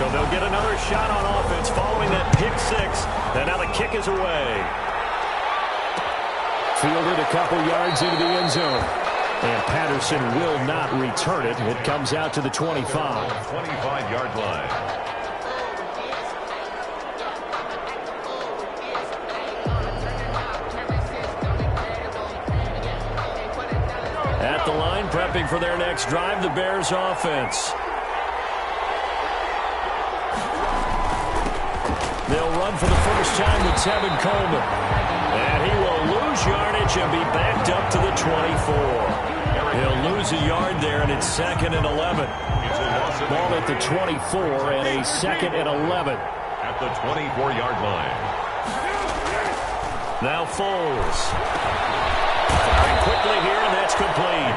So they'll get another shot on offense following that pick six. And now the kick is away. Fielded a couple yards into the end zone. And Patterson will not return it. It comes out to the 25. 25-yard line. At the line, prepping for their next drive, the Bears offense. They'll run for the first time with Tevin Coleman. And he will lose yardage and be backed up to the 24. He'll lose a yard there, and it's 2nd and 11. Ball at the 24 and a 2nd and 11. At the 24-yard line. Now Foles. Firing quickly here, and that's complete.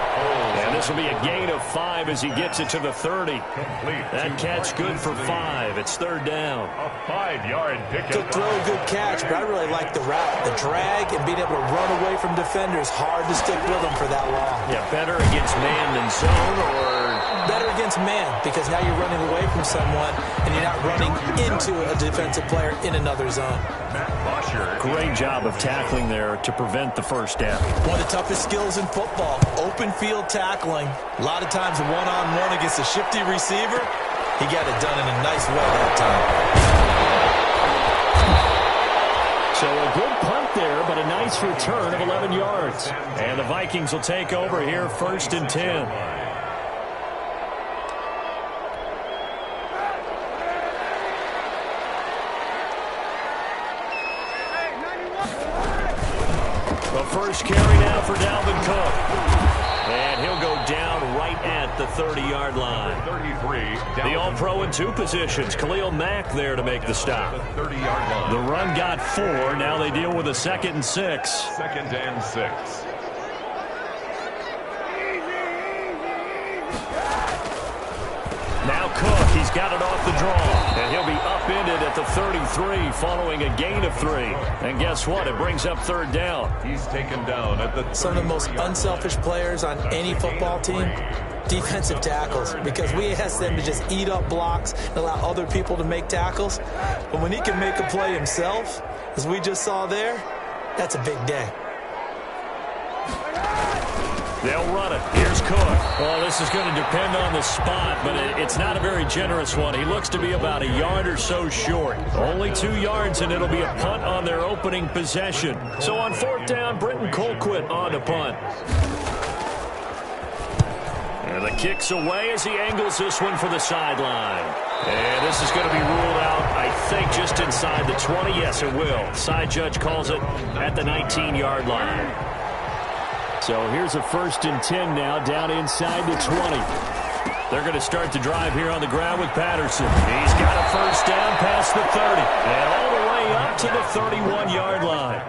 And this will be a gain of 5 as he gets it to the 30. That catch good for 5. It's 3rd down. A 5-yard pickup. Good throw, good catch, but I really like the route. The drag and being able to run away from defenders. Hard to stick with them for that long. Yeah, better against man than zone, or better against man, because now you're running away from someone and you're not running into a defensive player in another zone. Great job of tackling there to prevent the first down. One of the toughest skills in football, open field tackling. A lot of times one-on-one against a shifty receiver, he got it done in a nice way that time. So a good punt there, but a nice return of 11 yards. And the Vikings will take over here, 1st and 10. The first carry now for Dalvin Cook. And he'll go down right at the 30-yard line. 33. The All-Pro in 2 positions. Khalil Mack there to make the stop. The 30-yard line. The run got 4. Now they deal with a 2nd and 6. 2nd and 6. Now Cook, he's got it off the draw. And he'll be upended at the 33 following a gain of 3. And guess what? It brings up 3rd down. He's taken down at the Some of the most unselfish players on any football team, defensive tackles, because we ask them to just eat up blocks and allow other people to make tackles. But when he can make a play himself, as we just saw there, that's a big day. They'll run it. Here's Cook. Well, this is going to depend on the spot, but it's not a very generous one. He looks to be about a yard or so short. Only 2 yards, and it'll be a punt on their opening possession. So on 4th down, Britton Colquitt on to punt. And the kick's away as he angles this one for the sideline. And this is going to be ruled out, I think, just inside the 20. Yes, it will. Side judge calls it at the 19-yard line. So here's a 1st and 10 now, down inside the 20. They're going to start the drive here on the ground with Patterson. He's got a 1st down past the 30. And all the way up to the 31-yard line.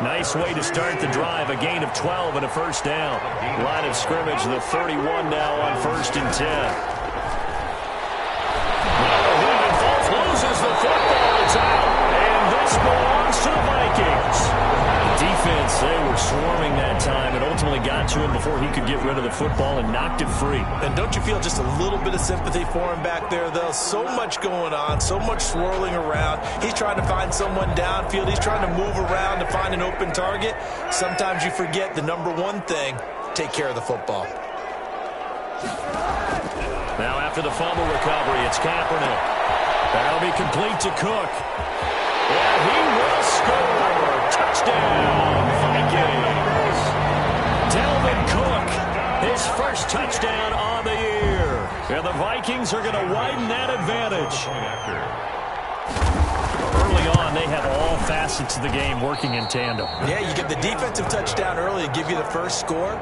Nice way to start the drive. A gain of 12 and a 1st down. Line of scrimmage, the 31 now on 1st and 10. Loses the football. It's out. And this belongs to the Vikings. Defense, they were swarming that time and ultimately got to him before he could get rid of the football and knocked it free. And don't you feel just a little bit of sympathy for him back there, though? So much going on, so much swirling around. He's trying to find someone downfield. He's trying to move around to find an open target. Sometimes you forget the number one thing, take care of the football. Now after the fumble recovery, it's Kaepernick. That'll be complete to Cook. And he will score. Touchdown, Vikings. Dalvin Cook, his first touchdown on the year. And the Vikings are going to widen that advantage. Early on, they have all facets of the game working in tandem. Yeah, you get the defensive touchdown early to give you the first score,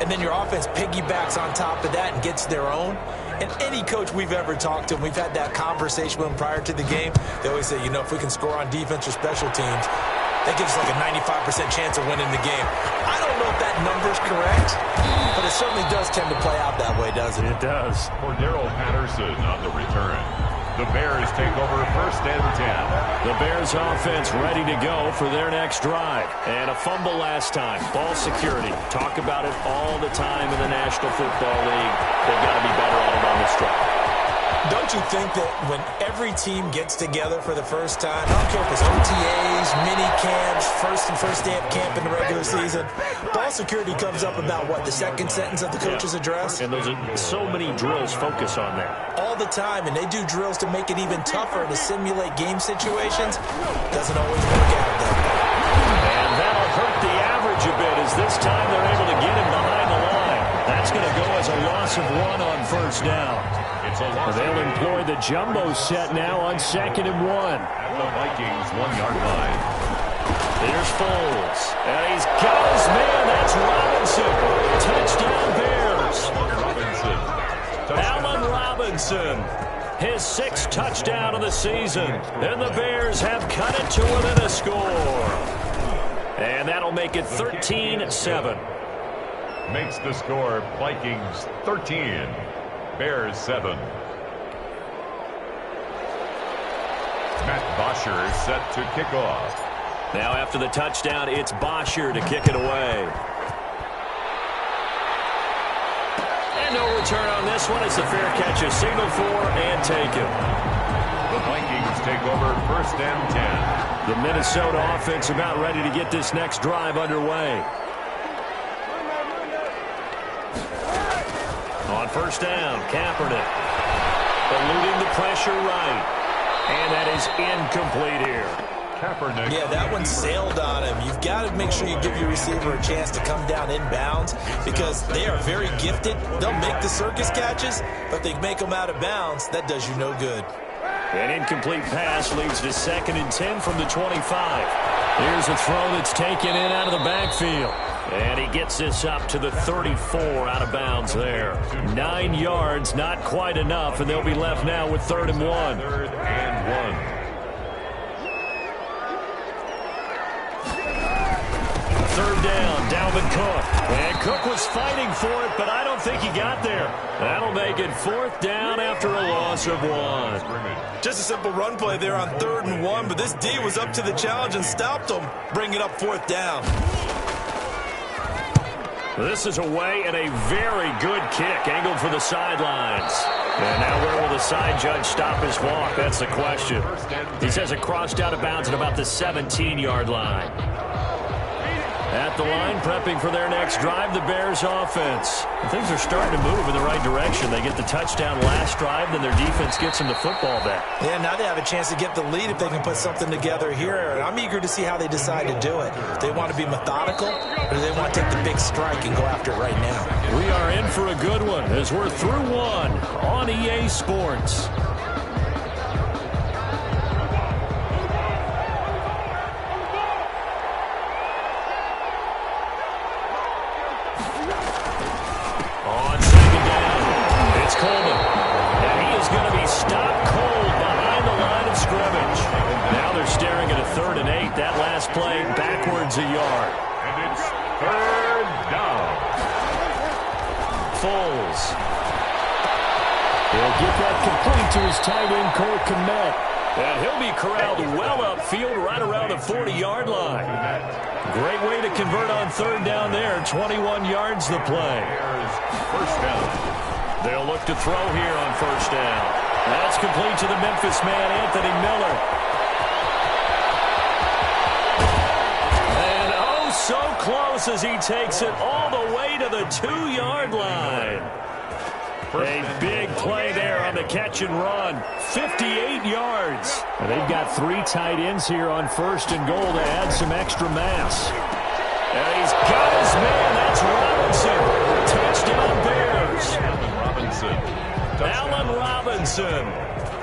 and then your offense piggybacks on top of that and gets their own. And any coach we've ever talked to, and we've had that conversation with them prior to the game, they always say, you know, if we can score on defense or special teams, that gives us like a 95% chance of winning the game. I don't know if that number's correct, but it certainly does tend to play out that way, doesn't it? It does. Cordero Patterson on the return. The Bears take over 1st and 10. The Bears offense ready to go for their next drive. And a fumble last time. Ball security. Talk about it all the time in the National Football League. They've got to be better at it on this drive. Don't you think that when every team gets together for the first time, I don't care if it's OTAs, mini camps, first day of camp in the regular season, ball security comes up about, what, the second sentence of the coach's address? And those are so many drills focus on that. All the time, and they do drills to make it even tougher to simulate game situations. Doesn't always work out, though. And that'll hurt the average a bit as this time they're able to get him behind the line. That's going to go as a loss of 1 on first down. They'll employ the jumbo set now on 2nd and 1. At the Vikings 1-yard line. Here's Foles. And he's got his man. That's Robinson. Touchdown Bears. Allen Robinson. His 6th touchdown of the season. And the Bears have cut it to within a score. And that'll make it 13-7. Makes the score Vikings 13. Bears 7. Matt Bosher is set to kick off. Now after the touchdown, it's Bosher to kick it away. And no return on this one. It's a fair catch, a signal for and taken. The Vikings take over 1st and 10. The Minnesota offense about ready to get this next drive underway. On 1st down, Kaepernick eluding the pressure right. And that is incomplete here. Kaepernick. Yeah, that one sailed on him. You've got to make sure you give your receiver a chance to come down inbounds because they are very gifted. They'll make the circus catches, but they make them out of bounds. That does you no good. An incomplete pass leads to 2nd and 10 from the 25. Here's a throw that's taken in out of the backfield. And he gets this up to the 34 out of bounds there. 9 yards, not quite enough, and they'll be left now with 3rd and 1. 3rd and 1. 3rd down, Dalvin Cook. And Cook was fighting for it, but I don't think he got there. That'll make it 4th down after a loss of 1. Just a simple run play there on 3rd and 1, but this D was up to the challenge and stopped them, bringing up 4th down. This is away and a very good kick, angled for the sidelines. And now where will the side judge stop his walk? That's the question. He says it crossed out of bounds at about the 17-yard line. At the line, prepping for their next drive, the Bears offense. Things are starting to move in the right direction. They get the touchdown last drive, then their defense gets them the football back. Yeah, now they have a chance to get the lead if they can put something together here. And I'm eager to see how they decide to do it. Do they want to be methodical, or do they want to take the big strike and go after it right now? We are in for a good one as we're through 1 on EA Sports. Play backwards a yard. And it's 3rd down. Foles. He'll get that complete to his tight end, Cole Kmet. And he'll be corralled well upfield right around the 40-yard line. Great way to convert on 3rd down there. 21 yards the play. 1st down. They'll look to throw here on 1st down. That's complete to the Memphis man, Anthony Miller. So close as he takes it all the way to the 2-yard line. A big play there on the catch and run. 58 yards. And they've got 3 tight ends here on 1st and goal to add some extra mass. And he's got his man. That's Robinson. Touchdown Bears. Allen Robinson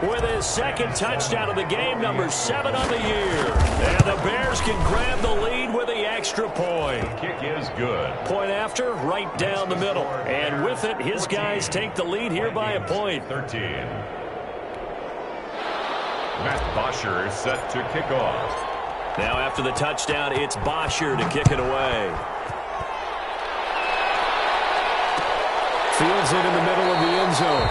with his 2nd touchdown of the game, number 7 on the year. And the Bears can grab the lead with the extra point. Kick is good. Point after, right down the middle. And with it, his guys take the lead here by a point. 13. Matt Bosher is set to kick off. Now after the touchdown, it's Bosher to kick it away. Fields it in the middle of the end zone.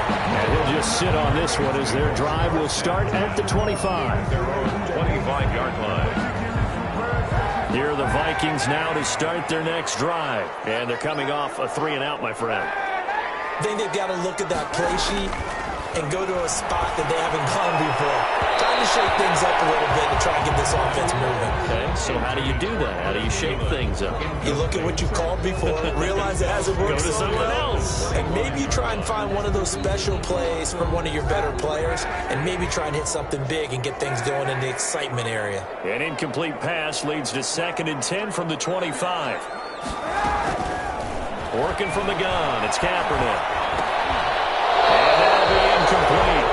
And he'll just sit on this one as their drive will start at the 25. Their own 25-yard line. Here are the Vikings now to start their next drive. And they're coming off a 3-and-out, my friend. I think they've got to look at that play sheet and go to a spot that they haven't gone before. Time to shake things up a little bit to try and get this offense moving. Okay, so how do you do that? How do you shake things up? You look at what you've called before, realize it hasn't worked. Go to someone else. And maybe you try and find one of those special plays from one of your better players, and maybe try and hit something big and get things going in the excitement area. An incomplete pass leads to 2nd and 10 from the 25. Working from the gun, it's Kaepernick. And that'll be incomplete.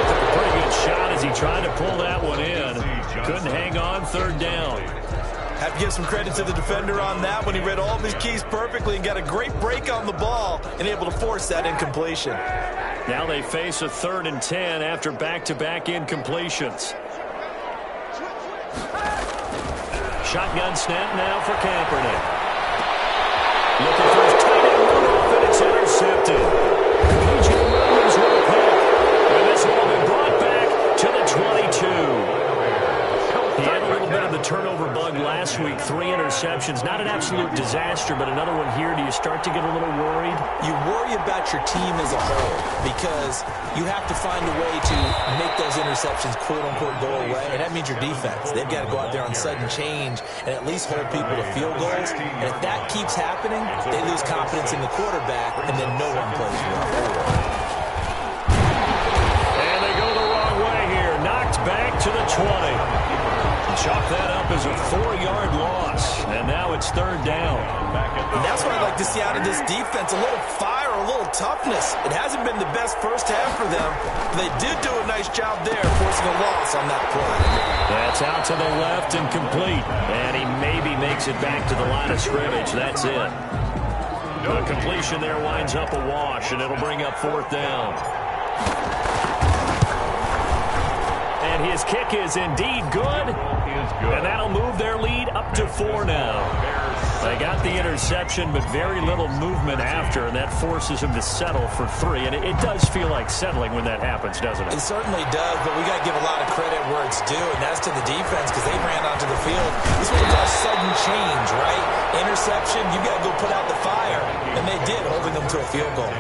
Took a pretty good shot as he tried to pull that one in. Couldn't hang on, 3rd down. Have to give some credit to the defender on that when he read all of his keys perfectly and got a great break on the ball and able to force that incompletion. Now they face a 3rd and 10 after back-to-back incompletions. Shotgun snap now for Kaepernick. Looking for his tight end Rudolph, and it's intercepted. P.J. Williams with a pick. And this will be brought back to the 22. He had a little bit of the turnover bug last week. 3 interceptions. Not an absolute disaster, but another one here. Do you start to get a little worried? You worry about your team as a whole because you have to find a way to make those interceptions quote-unquote go away, and that means your defense. They've got to go out there on sudden change and at least hold people to field goals. And if that keeps happening, they lose confidence in the quarterback, and then no one plays well. And they go the wrong way here. Knocked back to the 20. Chalk that up as a 4-yard loss, and now it's 3rd down. And that's what I'd like to see out of this defense, a little fire, a little toughness. It hasn't been the best first half for them, but they did do a nice job there forcing a loss on that play. That's out to the left and complete, and he maybe makes it back to the line of scrimmage. That's it. The completion there winds up a wash, and it'll bring up 4th down. And his kick is indeed good. And that'll move their lead up to 4 now. They got the interception, but very little movement after, and that forces him to settle for 3. And it does feel like settling when that happens, doesn't it? It certainly does, but we got to give a lot of credit where it's due, and that's to the defense because they ran onto the field. This was a sudden change, right? Interception, you got to go put out the fire. And they did, holding them to a field goal.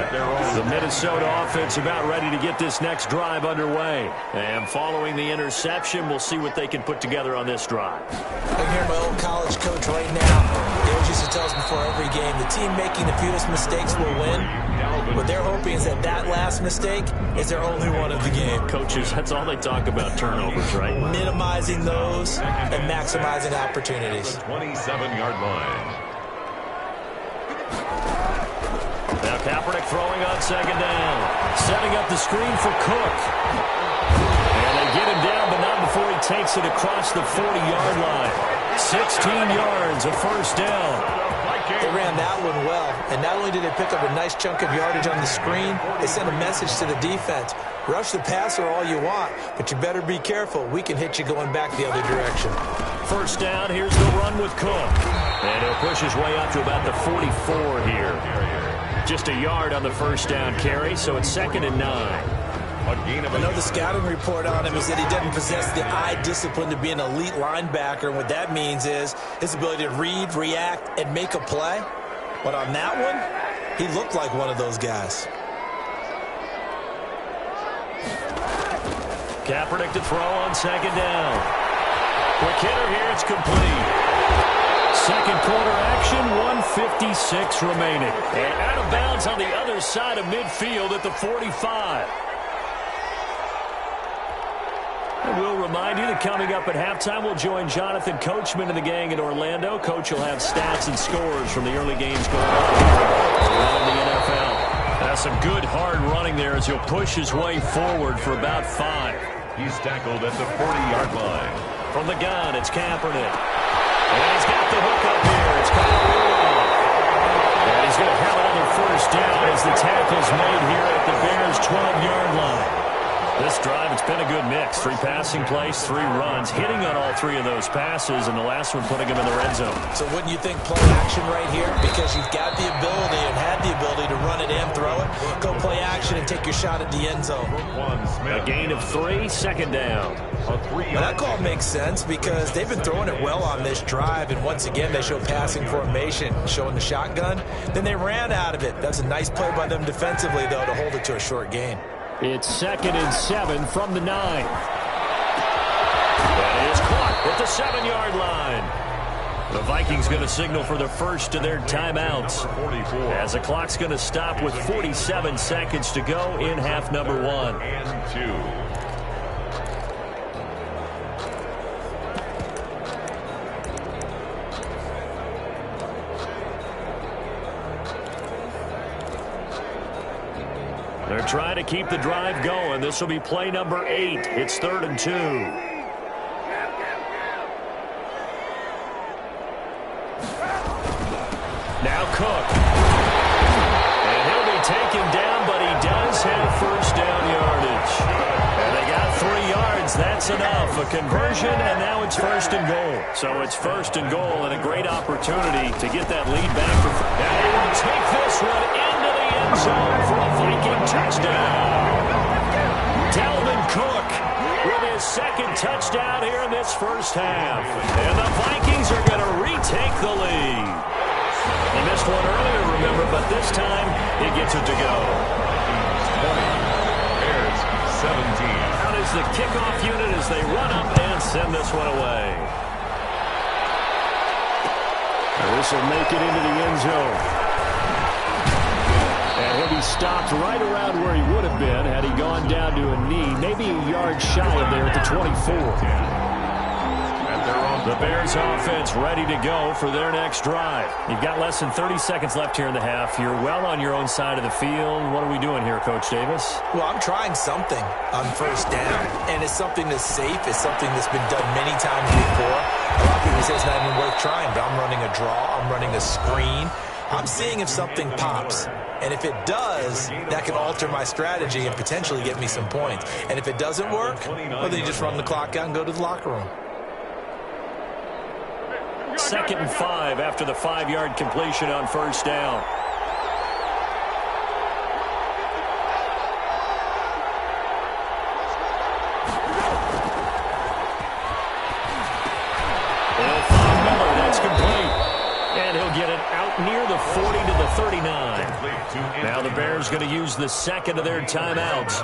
The Minnesota offense about ready to get this next drive underway. And following the interception, we'll see what they can put together on this drive. I can hear my old college coach right now. He always used to tell us before every game, the team making the fewest mistakes will win. What they're hoping is that that last mistake is their only one of the game. Coaches, that's all they talk about, turnovers, right? Minimizing those and maximizing opportunities. 27-yard line. Now Kaepernick throwing on 2nd down. Setting up the screen for Cook. And they get him down, but not before he takes it across the 40-yard line. 16 yards, a 1st down. They ran that one well, and not only did they pick up a nice chunk of yardage on the screen, they sent a message to the defense. Rush the passer all you want, but you better be careful. We can hit you going back the other direction. 1st down, here's the run with Cook. And he'll push his way up to about the 44 here. Just a yard on the 1st down carry, so it's 2nd and 9. I know the scouting report on him is that he doesn't possess the eye discipline to be an elite linebacker, and what that means is his ability to read, react, and make a play. But on that one, he looked like one of those guys. Kaepernick to throw on 2nd down. Quick hitter here, it's complete. 2nd quarter action, 1:56 remaining. And out of bounds on the other side of midfield at the 45. And we'll remind you that coming up at halftime, we'll join Jonathan Coachman and the gang in Orlando. Coach will have stats and scores from the early games going on in the NFL. That's some good hard running there as he'll push his way forward for about 5. He's tackled at the 40-yard line. From the gun, it's Kaepernick. And he's got the hook up here. It's Kyle Rudolph. And he's going to have another 1st down as the tackle's made here at the Bears' 12-yard line. This drive, it's been a good mix. picks, 3 passing plays, 3 runs, hitting on all 3 of those passes, and the last one putting him in the red zone. So wouldn't you think play action right here? Because you've got the ability and had the ability to run it and throw it. Go play action and take your shot at the end zone. A gain of 3, second down. Well, that call makes sense because they've been throwing it well on this drive, and once again they show passing formation, showing the shotgun. Then they ran out of it. That's a nice play by them defensively, though, to hold it to a short gain. It's 2nd and 7 from the 9. That is caught at the 7-yard line. The Vikings going to signal for the first of their timeouts, as the clock's going to stop with 47 seconds to go in half number 1. And 2. They're trying to keep the drive going. This will be play number 8. It's 3rd and 2. Now Cook. And he'll be taken down, but he does have first down yardage. And they got 3 yards. That's enough. A conversion, and now it's 1st and goal. So it's 1st and goal, and a great opportunity to get that lead back. Now they will take this one into the end zone for a Viking touchdown. Dalvin Cook with his 2nd touchdown here in this first half. And the Vikings are going to retake the lead. He missed one earlier, remember, but this time he gets it to go. Bears 17. Out is the kickoff unit as they run up and send this one away. And this will make it into the end zone. And he'll be stopped right around where he would have been had he gone down to a knee, maybe a yard shy of there at the 24. The Bears offense ready to go for their next drive. You've got less than 30 seconds left here in the half. You're well on your own side of the field. What are we doing here, Coach Davis? Well, I'm trying something on first down, and it's something that's safe. It's something that's been done many times before. A lot of people say it's not even worth trying, but I'm running a draw. I'm running a screen. I'm seeing if something pops. And if it does, that can alter my strategy and potentially get me some points. And if it doesn't work, well, then you just run the clock out and go to the locker room. 2nd and 5 after the 5-yard completion on first down. They'll find Miller. That's complete. And he'll get it out near the 40 to the 39. Now the Bears going to use the 2nd of their timeouts,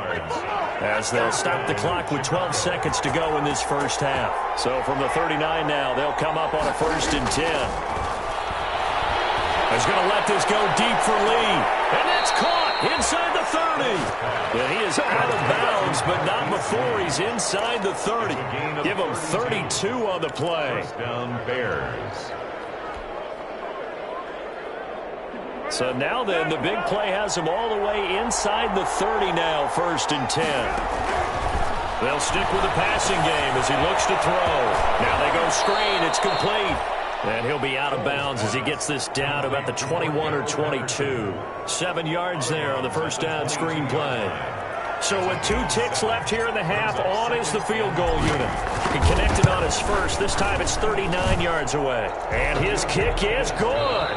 as they'll stop the clock with 12 seconds to go in this first half. So from the 39 now, they'll come up on a 1st and 10. He's going to let this go deep for Lee. And it's caught inside the 30. And he is out of bounds, but not before he's inside the 30. Give him 32 on the play. First down, Bears. So now then, the big play has him all the way inside the 30 now, 1st and 10. They'll stick with the passing game as he looks to throw. Now they go screen. It's complete. And he'll be out of bounds as he gets this down about the 21 or 22. 7 yards there on the first down screen play. So with 2 ticks left here in the half, on is the field goal unit. He connected on his first. This time it's 39 yards away. And his kick is good.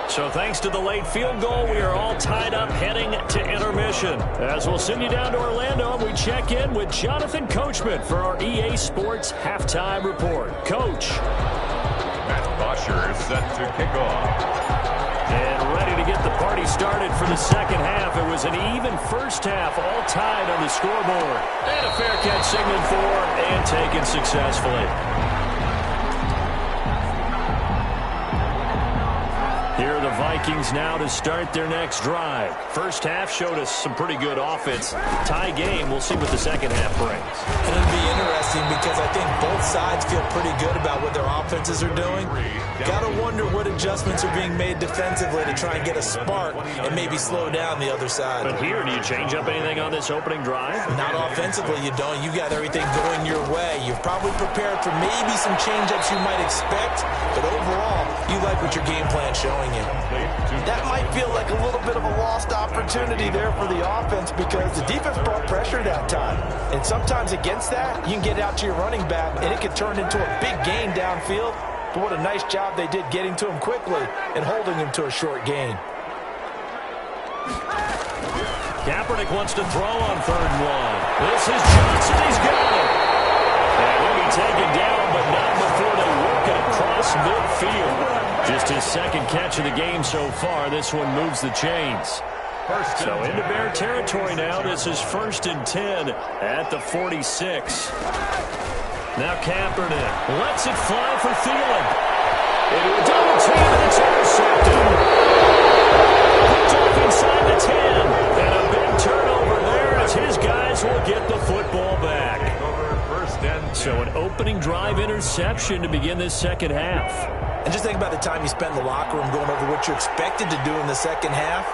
So thanks to the late field goal, we are all tied up heading to intermission. As we'll send you down to Orlando, we check in with Jonathan Coachman for our EA Sports Halftime Report. Coach. Matt Bosher is set to kick off. And ready to get the party started for the second half. It was an even first half, all tied on the scoreboard. And a fair catch signaled for and taken successfully. Here are the Vikings now to start their next drive. First half showed us some pretty good offense. Tie game, we'll see what the second half brings. And it'll be interesting because I think both sides feel pretty good about what their offenses are doing. Got to wonder what adjustments are being made defensively to try and get a spark and maybe slow down the other side. But here, do you change up anything on this opening drive? Not offensively, you don't. You got everything going your way. You're probably prepared for maybe some change-ups you might expect, but overall, you like what your game plan's showing you. That might feel like a little bit of a lost opportunity there for the offense because the defense brought pressure that time. And sometimes against that, you can get out to your running back, and it could turn into a big gain downfield. But what a nice job they did getting to him quickly and holding him to a short gain. Kaepernick wants to throw on 3rd and 1. This is Johnson. He's got it. And he'll be taken down, but not before they work it across midfield. Just his 2nd catch of the game so far. This one moves the chains. So into Bear territory now. This is 1st and 10 at the 46. Now Kaepernick lets it fly for Thielen. Into a double team, and it's intercepted. Picked off inside the 10. And a big turnover there as his guys will get the football back. So an opening drive interception to begin this 2nd half. And just think about the time you spent in the locker room going over what you expected to do in the 2nd half.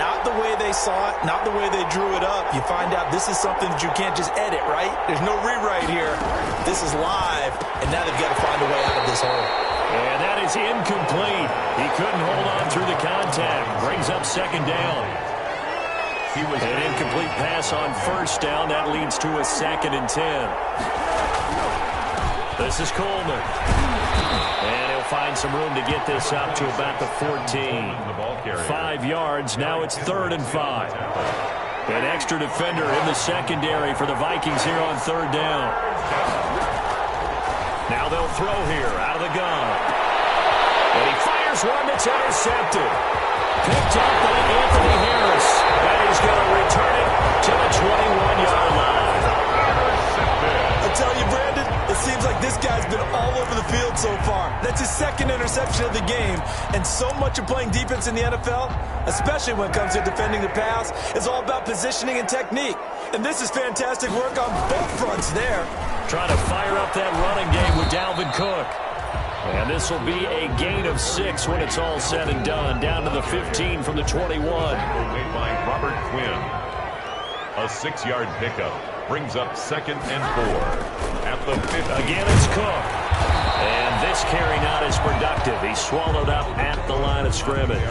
Not the way they saw it, not the way they drew it up. You find out this is something that you can't just edit, right? There's no rewrite here. This is live, and now they've got to find a way out of this hole. And that is incomplete. He couldn't hold on through the contact. Brings up 2nd down. An incomplete pass on 1st down. That leads to a 2nd and 10. This is Coleman. And he'll find some room to get this up to about the 14. 5 yards. Now it's 3rd and 5. An extra defender in the secondary for the Vikings here on 3rd down. Now they'll throw here out of the gun. And he fires one that's intercepted. Picked up by Anthony Harris. And he's going to return it to the 21-yard line. I tell you, Brandon, it seems like this guy's been all over the field so far. That's his 2nd interception of the game. And so much of playing defense in the NFL, especially when it comes to defending the pass, is all about positioning and technique. And this is fantastic work on both fronts there. Trying to fire up that running game with Dalvin Cook. And this will be a gain of 6 when it's all said and done. Down to the 15 from the 21. Made by Robert Quinn. A 6-yard pickup. Brings up 2nd and 4 at the 50. Again, it's Cook. And this carry not as productive. He's swallowed up at the line of scrimmage.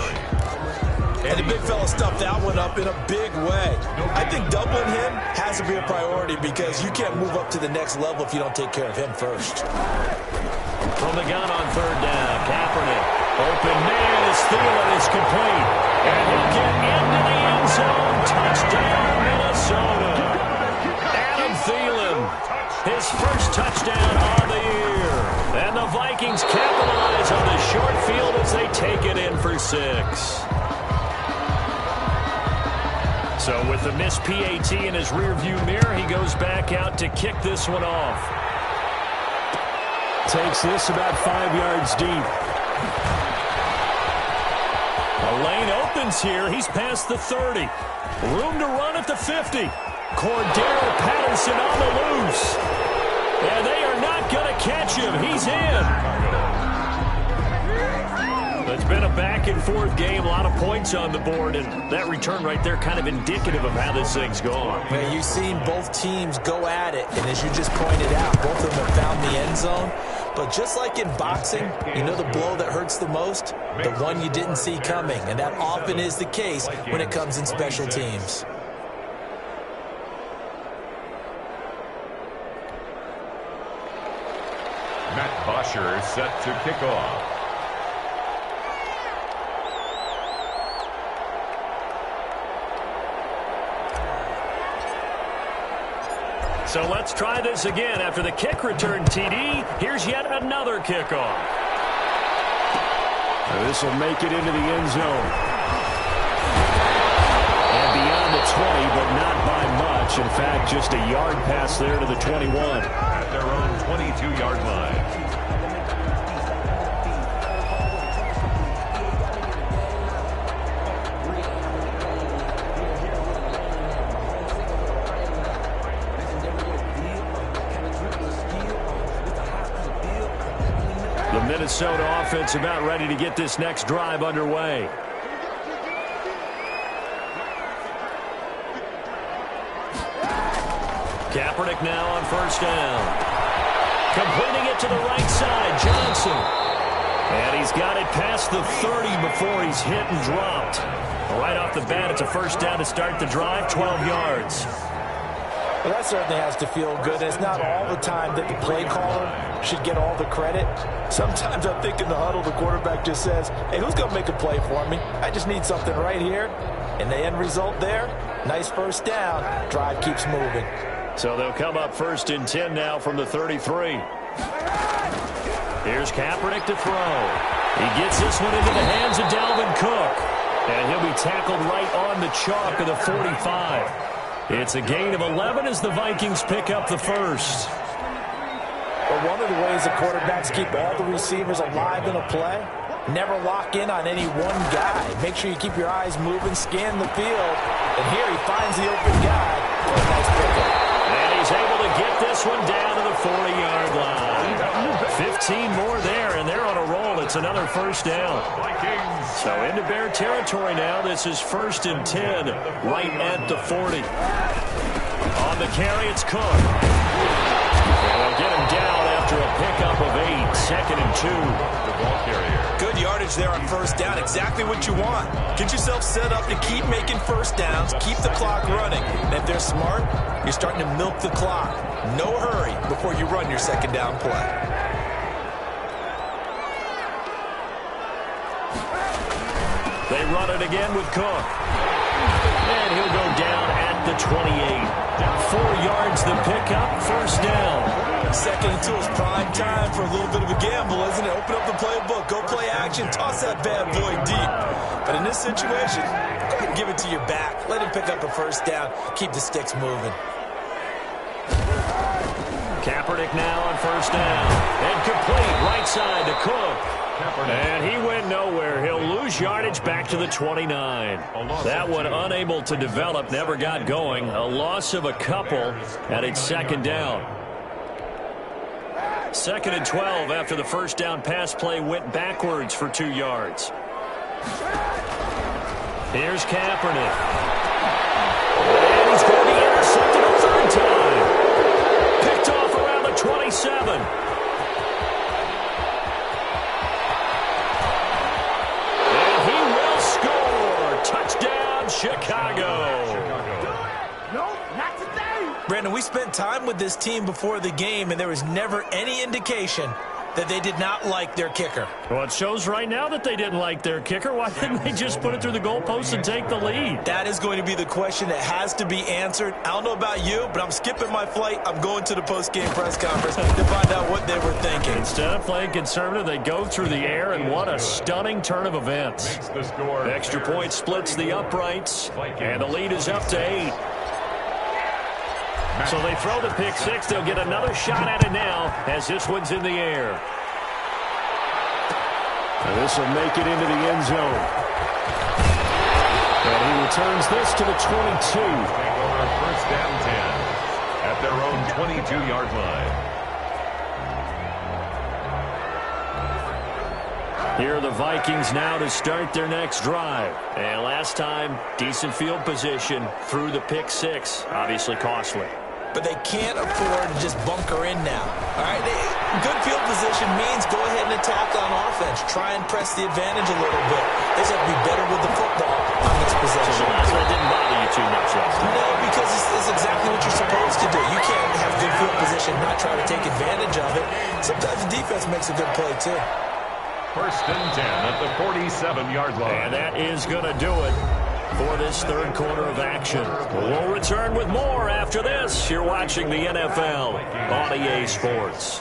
And the big fella stuffed that one up in a big way. I think doubling him has to be a priority because you can't move up to the next level if you don't take care of him first. From the gun on 3rd down, Kaepernick. Open man is Thielen is complete. And he'll get into the end zone. Touchdown, Minnesota. Adam Thielen, his first touchdown of the year. And the Vikings capitalize on the short field as they take it in for 6. So with the missed PAT in his rearview mirror, he goes back out to kick this one off. Takes this about 5 yards deep. A lane opens here. He's past the 30. Room to run at the 50. Cordero Patterson on the loose. And they are not going to catch him. He's in. It's been a back-and-forth game, a lot of points on the board, and that return right there kind of indicative of how this thing's gone. Man, you've seen both teams go at it, and as you just pointed out, both of them have found the end zone. But just like in boxing, you know the blow that hurts the most? The one you didn't see coming, and that often is the case when it comes in special teams. Matt Bosher set to kick off. So let's try this again. After the kick return TD, here's yet another kickoff. This will make it into the end zone. And beyond the 20, but not by much. In fact, just a yard pass there to the 21. At their own 22-yard line. Minnesota offense about ready to get this next drive underway. Kaepernick now on 1st down. Completing it to the right side, Johnson. And he's got it past the 30 before he's hit and dropped. Right off the bat, it's a first down to start the drive, 12 yards. Well, that certainly has to feel good. It's not all the time that the play caller should get all the credit. Sometimes I think in the huddle, the quarterback just says, hey, who's going to make a play for me? I just need something right here. And the end result there, nice first down. Drive keeps moving. So they'll come up 1st and 10 now from the 33. Here's Kaepernick to throw. He gets this one into the hands of Dalvin Cook. And he'll be tackled right on the chalk of the 45. It's a gain of 11 as the Vikings pick up the first. But one of the ways the quarterbacks keep all the receivers alive in a play, never lock in on any one guy. Make sure you keep your eyes moving, scan the field. And here he finds the open guy. What a nice pickup. And he's able to get this one down to the 40-yard line. 15 more there, and they're on a roll. It's another first down. So into Bear territory now. This is 1st and 10, right at the 40. On the carry, it's Cook. And they'll get him down after a pickup of 8, 2nd and 2. The ball carrier. Good yardage there on first down. Exactly what you want. Get yourself set up to keep making first downs, keep the clock running. And if they're smart, you're starting to milk the clock. No hurry before you run your second down play. They run it again with Cook. And he'll go down at the 28. 4 yards the pickup, first down. 2nd and 2 is prime time for a little bit of a gamble, isn't it? Open up the playbook, go play action, toss that bad boy deep. But in this situation, go ahead and give it to your back. Let him pick up a first down. Keep the sticks moving. Kaepernick now on first down. And complete, right side to Cook. And he went nowhere. He'll lose yardage back to the 29. That one unable to develop, never got going. A loss of a couple, and it's 2nd down. 2nd and 12 after the first down pass play went backwards for 2 yards. Here's Kaepernick. And he's going to be intercepted a 3rd time. Picked off around the 27. Touchdown, Chicago. No, not today. Brandon, we spent time with this team before the game, and there was never any indication that they did not like their kicker. Well, it shows right now that they didn't like their kicker. Why didn't they just put it through the goalpost and take the lead? That is going to be the question that has to be answered. I don't know about you, but I'm skipping my flight. I'm going to the post-game press conference to find out what they were thinking. Instead of playing conservative, they go through the air, and what a stunning turn of events. The extra point splits the uprights, and the lead is up to 8. So they throw the pick 6. They'll get another shot at it now as this one's in the air. And this will make it into the end zone. And he returns this to the 22. Take over 1st down 10 at their own 22-yard line. Here are the Vikings now to start their next drive. And last time, decent field position through the pick 6. Obviously costly. But they can't afford to just bunker in now. All right, good field position means go ahead and attack on offense. Try and press the advantage a little bit. They just have to be better with the football on this possession. So that didn't bother you too much last time. No, because it's exactly what you're supposed to do. You can't have good field position, not try to take advantage of it. Sometimes the defense makes a good play, too. 1st and 10 at the 47-yard line. And that is going to do it for this 3rd quarter of action. We'll return with more after this. You're watching the NFL on EA Sports.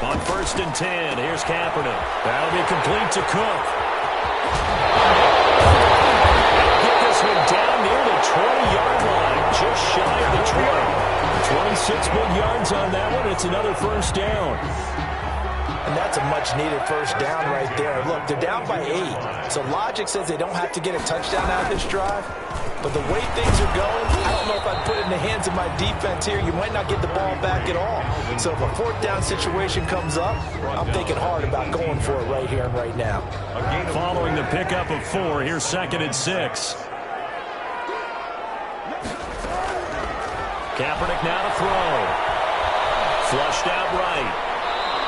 On 1st and 10, here's Kaepernick. That'll be complete to Cook. Get this one down near the 20-yard line, just shy of the 20. 26 big yards on that one. It's another first down. And that's a much-needed first down right there. Look, they're down by 8. So logic says they don't have to get a touchdown out of this drive. But the way things are going, I don't know if I'd put it in the hands of my defense here. You might not get the ball back at all. So if a 4th down situation comes up, I'm thinking hard about going for it right here and right now. Following the pickup of 4, here's 2nd and 6. Kaepernick now to throw. Flushed out right.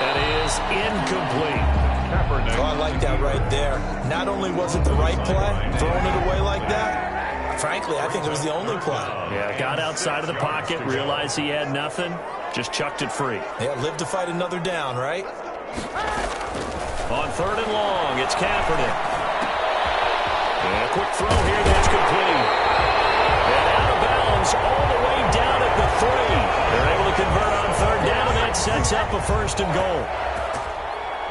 That is incomplete. Oh, I like that right there. Not only was it the right play, throwing it away like that, frankly, I think it was the only play. Yeah, got outside of the pocket, realized he had nothing, just chucked it free. Yeah, live to fight another down, right? On 3rd and long, it's Kaepernick. And a quick throw here that's complete. And out of bounds all the way down at the 3. They're able to convert on 3rd down, and that sets up a 1st and goal.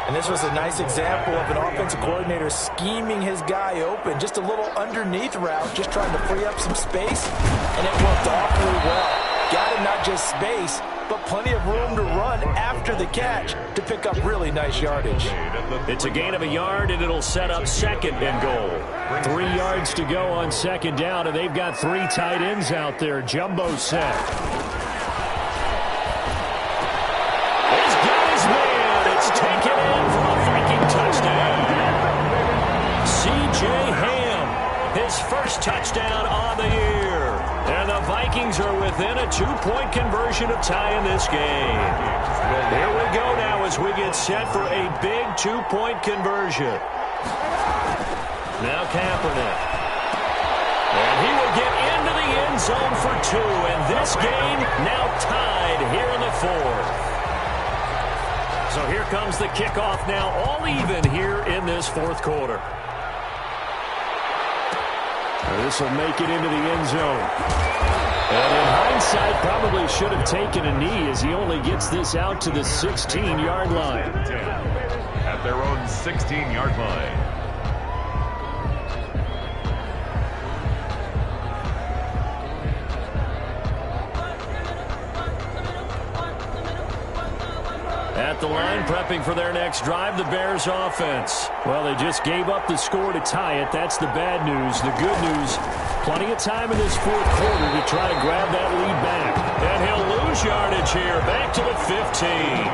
And this was a nice example of an offensive coordinator scheming his guy open. Just a little underneath route, just trying to free up some space, and it worked awfully well. Got him not just space, but plenty of room to run after the catch to pick up really nice yardage. It's a gain of a yard, and it'll set up 2nd and goal. 3 yards to go on 2nd down, and they've got 3 tight ends out there. Jumbo set. He's got his man. It's taken in for a Viking touchdown. C.J. Ham, his first touchdown on the year. And the Vikings are within a 2-point conversion of tying this game. Here we go now as we get set for a big 2-point conversion. Now Kaepernick. And he will get into the end zone for 2. And this game now tied here in the 4th. So here comes the kickoff now, all even here in this 4th quarter. This will make it into the end zone. And in hindsight, probably should have taken a knee as he only gets this out to the 16-yard line. At their own 16-yard line. At the line, prepping for their next drive, the Bears offense. Well, they just gave up the score to tie it. That's the bad news. The good news, plenty of time in this 4th quarter to try to grab that lead back. And he'll lose yardage here, back to the 15.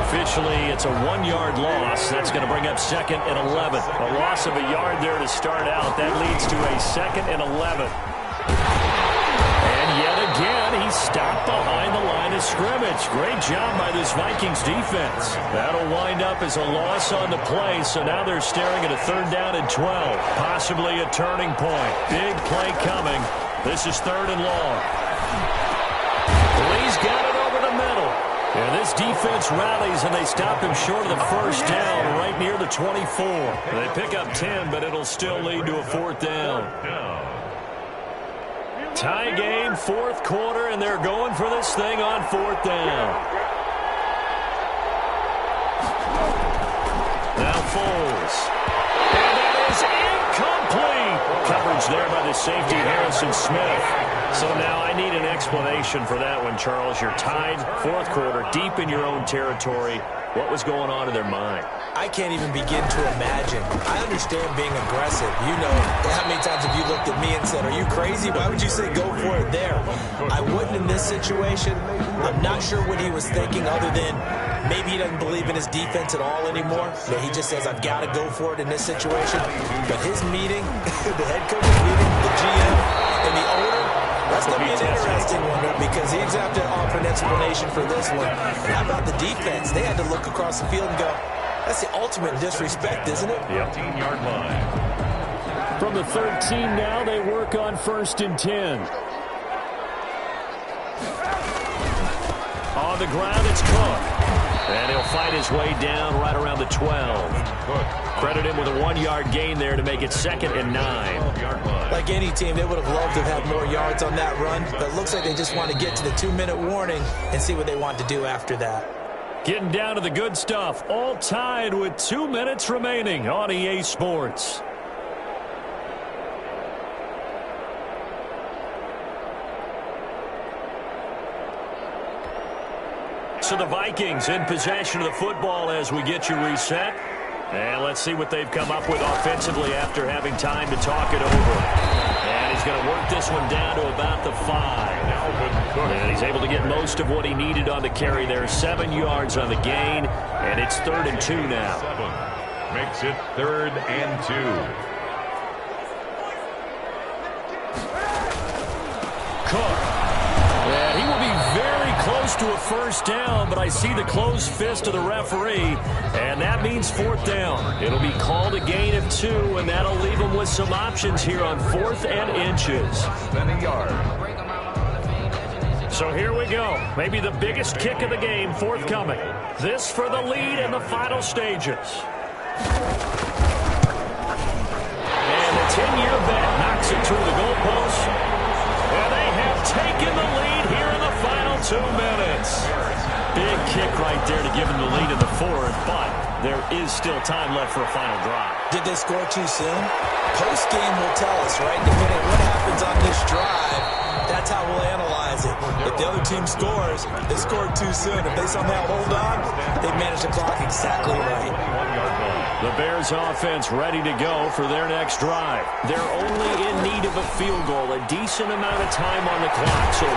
Officially, it's a 1-yard loss. That's going to bring up 2nd and 11. A loss of a yard there to start out. That leads to a 2nd and 11. And yet again, he's stopped behind the line of scrimmage. Great job by this Vikings defense. That'll wind up as a loss on the play, so now they're staring at a 3rd down and 12. Possibly a turning point. Big play coming. This is 3rd and long. Lee's got it over the middle. And this defense rallies, and they stop him short of the 1st down, right near the 24. They pick up 10, but it'll still lead to a 4th down. Tie game, 4th quarter, and they're going for this thing on 4th down. Now Foles. And that is incomplete. Coverage there by the safety, Harrison Smith. So now I need an explanation for that one, Charles. You're tied, 4th quarter, deep in your own territory. What was going on in their mind? I can't even begin to imagine. I understand being aggressive. You know, how many times have you looked at me and said, are you crazy? Why would you say go for it there? I wouldn't in this situation. I'm not sure what he was thinking other than maybe he doesn't believe in his defense at all anymore. But he just says, I've got to go for it in this situation. But his meeting, the head coach's meeting, the GM, and the owner, that's going to be an interesting one, because he's going to offer an explanation for this one. And how about the defense? They had to look across the field and go, that's the ultimate disrespect, isn't it? The 18-yard line. From the 13 now, they work on 1st and 10. On the ground, it's Cook. And he'll fight his way down right around the 12. Credit him with a 1-yard gain there to make it 2nd and 9. Like any team, they would have loved to have had more yards on that run, but it looks like they just want to get to the 2-minute warning and see what they want to do after that. Getting down to the good stuff, all tied with 2 minutes remaining on EA Sports. So the Vikings in possession of the football as we get you reset. And let's see what they've come up with offensively after having time to talk it over. And he's going to work this one down to about the 5. And he's able to get most of what he needed on the carry there. 7 yards on the gain, and it's 3rd and 2 now. 7 makes it 3rd and 2. Cook. And he will be very close close to a first down, but I see the closed fist of the referee, and that means fourth down. It'll be called a gain of 2, and that'll leave them with some options here on 4th and inches. Then a yard. So here we go. Maybe the biggest kick of the game forthcoming. This for the lead in the final stages. And the 10-year bet knocks it through the goalpost. And they have taken the lead here in the final 2 minutes. Big kick right there to give them the lead in the 4th, but there is still time left for a final drive. Did they score too soon? Post-game will tell us, right? Depending on what happens on this drive, that's how we'll analyze it. If the other team scores, they scored too soon. If they somehow hold on, they managed the clock exactly right. The Bears offense ready to go for their next drive. They're only in need of a field goal, a decent amount of time on the clock. So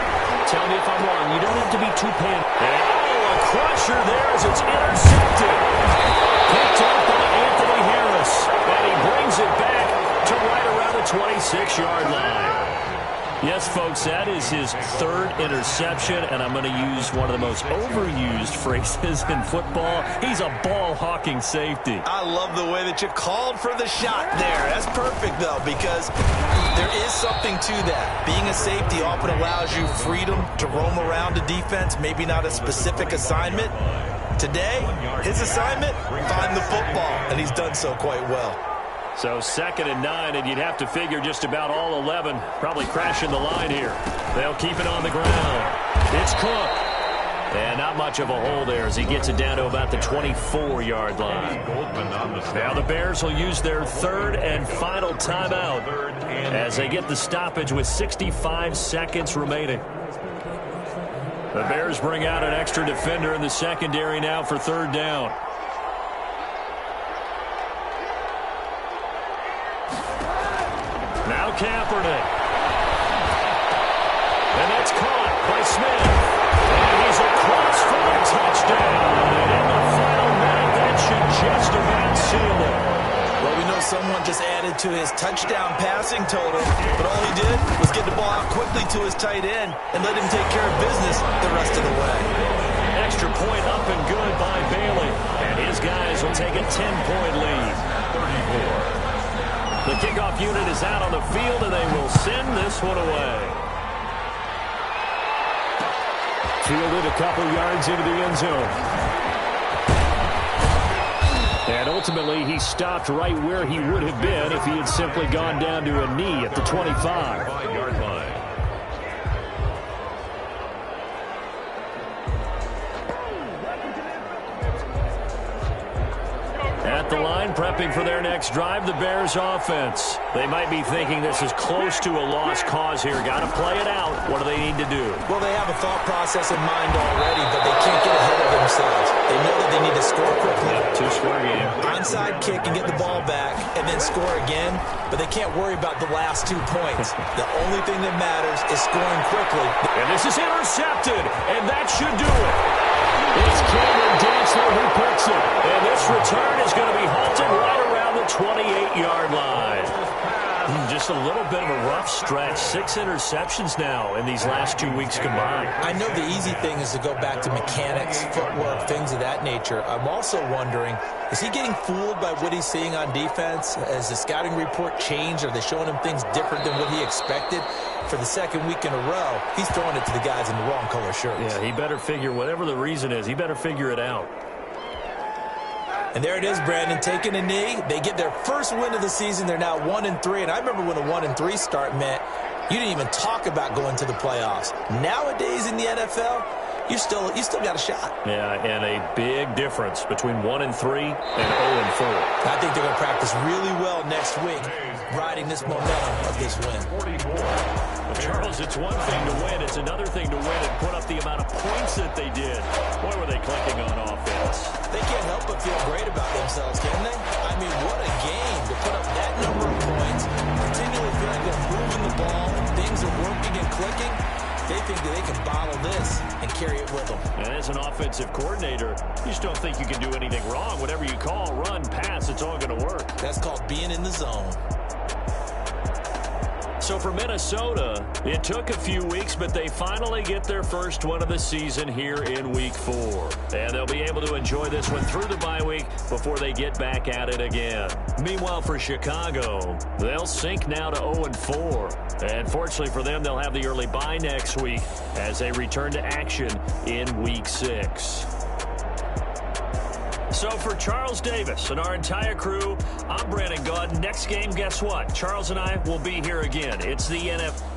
tell me if I'm wrong. You don't have to be too panicked. Oh, a crusher there as it's intercepted. Picked up by Anthony Harris. And he brings it back to right around the 26-yard line. Yes, folks, that is his 3rd interception, and I'm going to use one of the most overused phrases in football. He's a ball-hawking safety. I love the way that you called for the shot there. That's perfect, though, because there is something to that. Being a safety often allows you freedom to roam around a defense, maybe not a specific assignment. Today, his assignment, find the football, and he's done so quite well. So 2nd and 9, and you'd have to figure just about all 11 probably crashing the line here. They'll keep it on the ground. It's Cook. And not much of a hole there as he gets it down to about the 24-yard line. Now the Bears will use their 3rd and final timeout as they get the stoppage with 65 seconds remaining. The Bears bring out an extra defender in the secondary now for 3rd down. Now Kaepernick. And that's caught by Smith. And he's across for the touchdown. And in the final minute, that should just about seal it. Well, we know someone just added to his touchdown passing total, but all he did was get the ball out quickly to his tight end and let him take care of business the rest of the way. Extra point up and good by Bailey. And his guys will take a 10-point lead. 34. The kickoff unit is out on the field, and they will send this one away. Fielded a couple yards into the end zone. And ultimately, he stopped right where he would have been if he had simply gone down to a knee at the 25. 5-yard line. At the line, prepping for their next drive, the Bears offense. They might be thinking this is close to a lost cause here. Got to play it out. What do they need to do? Well, they have a thought process in mind already, but they can't get ahead of themselves. They know that they need to score quickly. Two-score game. Onside kick and get the ball back and then score again, but they can't worry about the last 2 points. The only thing that matters is scoring quickly. And this is intercepted, and that should do it. It's Cameron Dantzler who picks it. And this return is going to be halted right around the 28-yard line. Just a little bit of a rough stretch. 6 interceptions now in these last 2 weeks combined. I know the easy thing is to go back to mechanics, footwork, things of that nature. I'm also wondering, is he getting fooled by what he's seeing on defense? Has the scouting report changed? Are they showing him things different than what he expected? For the 2nd week in a row, he's throwing it to the guys in the wrong color shirts. Yeah, he better figure, whatever the reason is, he better figure it out. And there it is, Brandon, taking a knee. They get their first win of the season. They're now 1-3. And I remember when a 1-3 start meant you didn't even talk about going to the playoffs. Nowadays in the NFL, you still got a shot. Yeah, and a big difference between 1-3 and 0-4. I think they're going to practice really well next week, riding this momentum of this win. 44. Well, Charles, it's one thing to win. It's another thing to win and put up the amount of points that they did. Boy, were they clicking on offense. They can't help but feel great about themselves, can they? I mean, what a game to put up that number of points, continually feel like they're moving the ball, things are working and clicking. They think that they can bottle this and carry it with them. And as an offensive coordinator, you just don't think you can do anything wrong. Whatever you call, run, pass, it's all going to work. That's called being in the zone. So So for Minnesota, it took a few weeks, but they finally get their first one of the season here in Week 4. And they'll be able to enjoy this one through the bye week before they get back at it again. Meanwhile, for Chicago, they'll sink now to 0-4. And fortunately for them, they'll have the early bye next week as they return to action in Week 6. So for Charles Davis and our entire crew, I'm Brandon Gaudin. Next game, guess what? Charles and I will be here again. It's the NFL.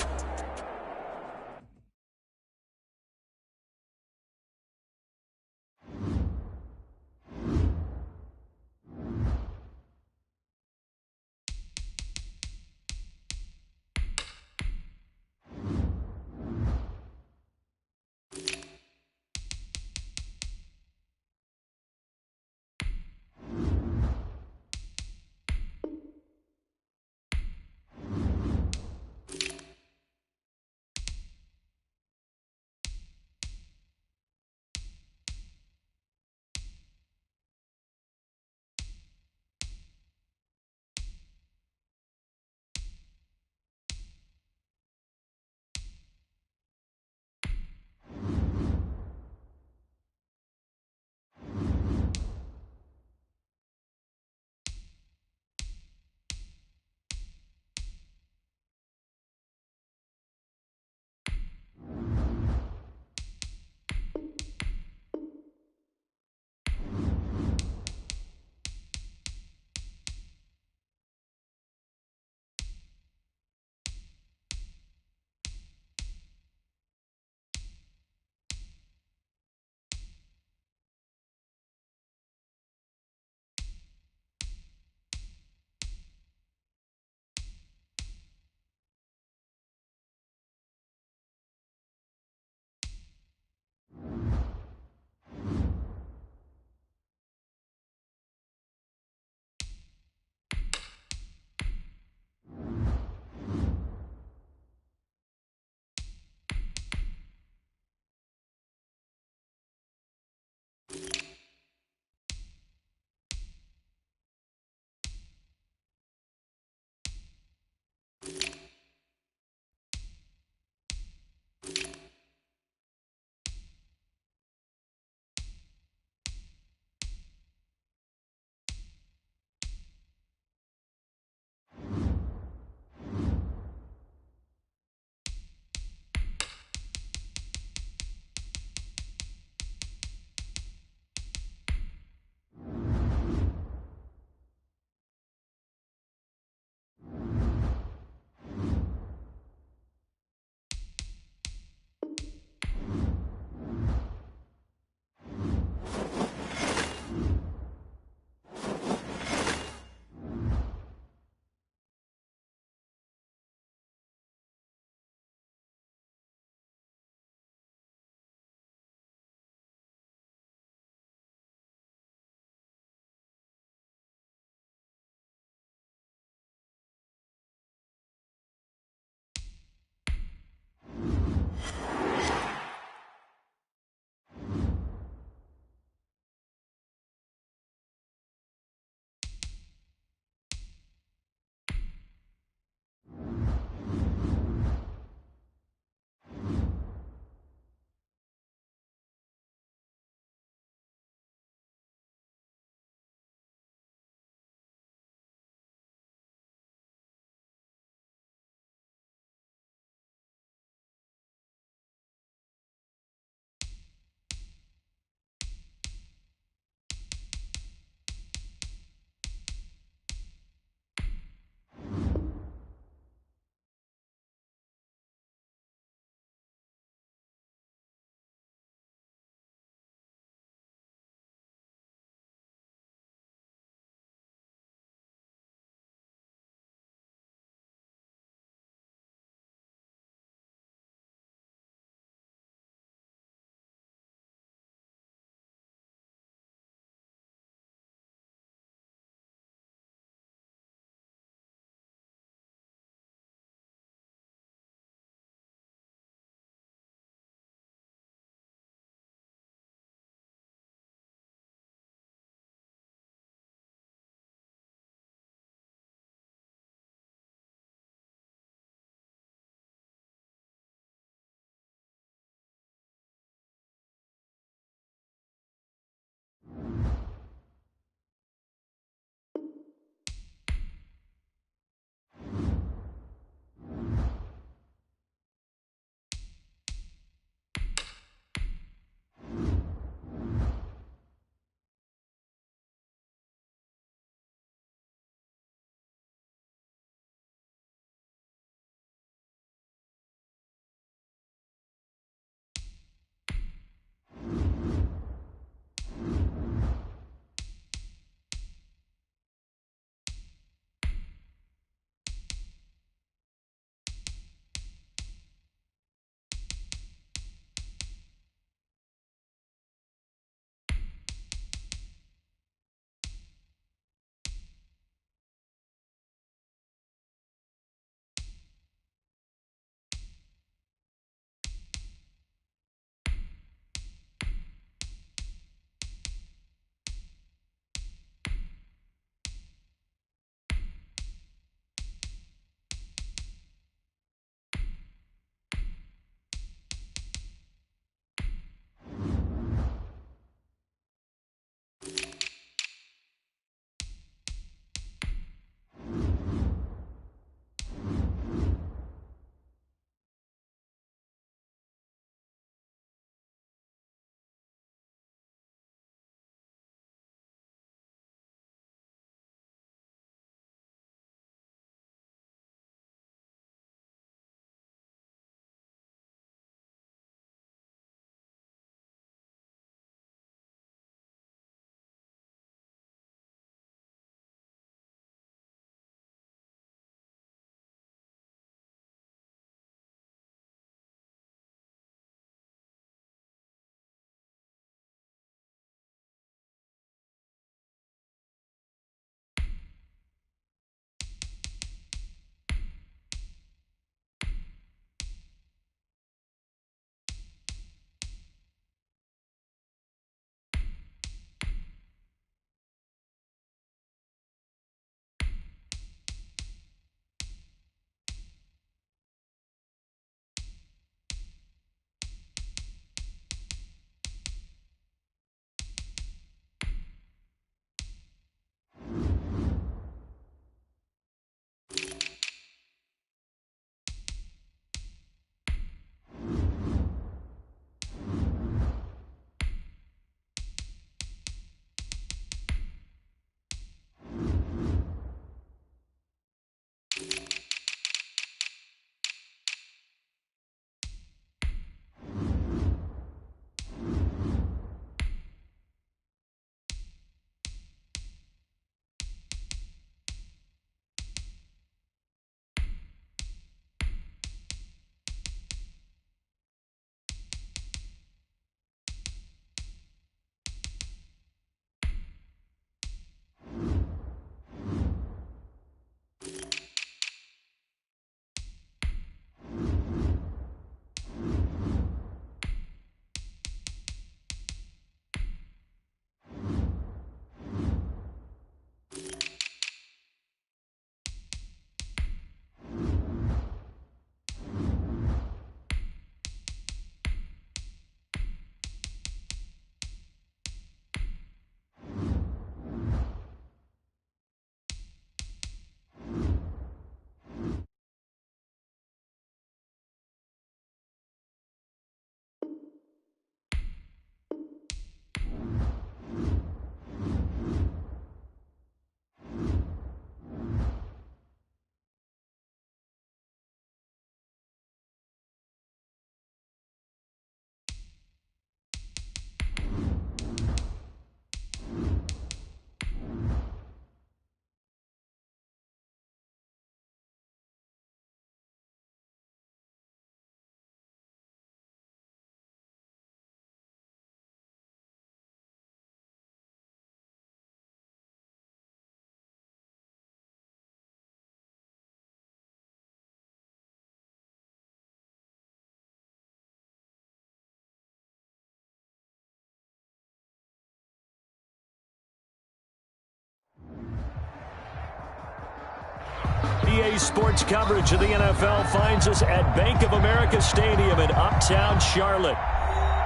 Today's sports coverage of the NFL finds us at Bank of America Stadium in Uptown Charlotte.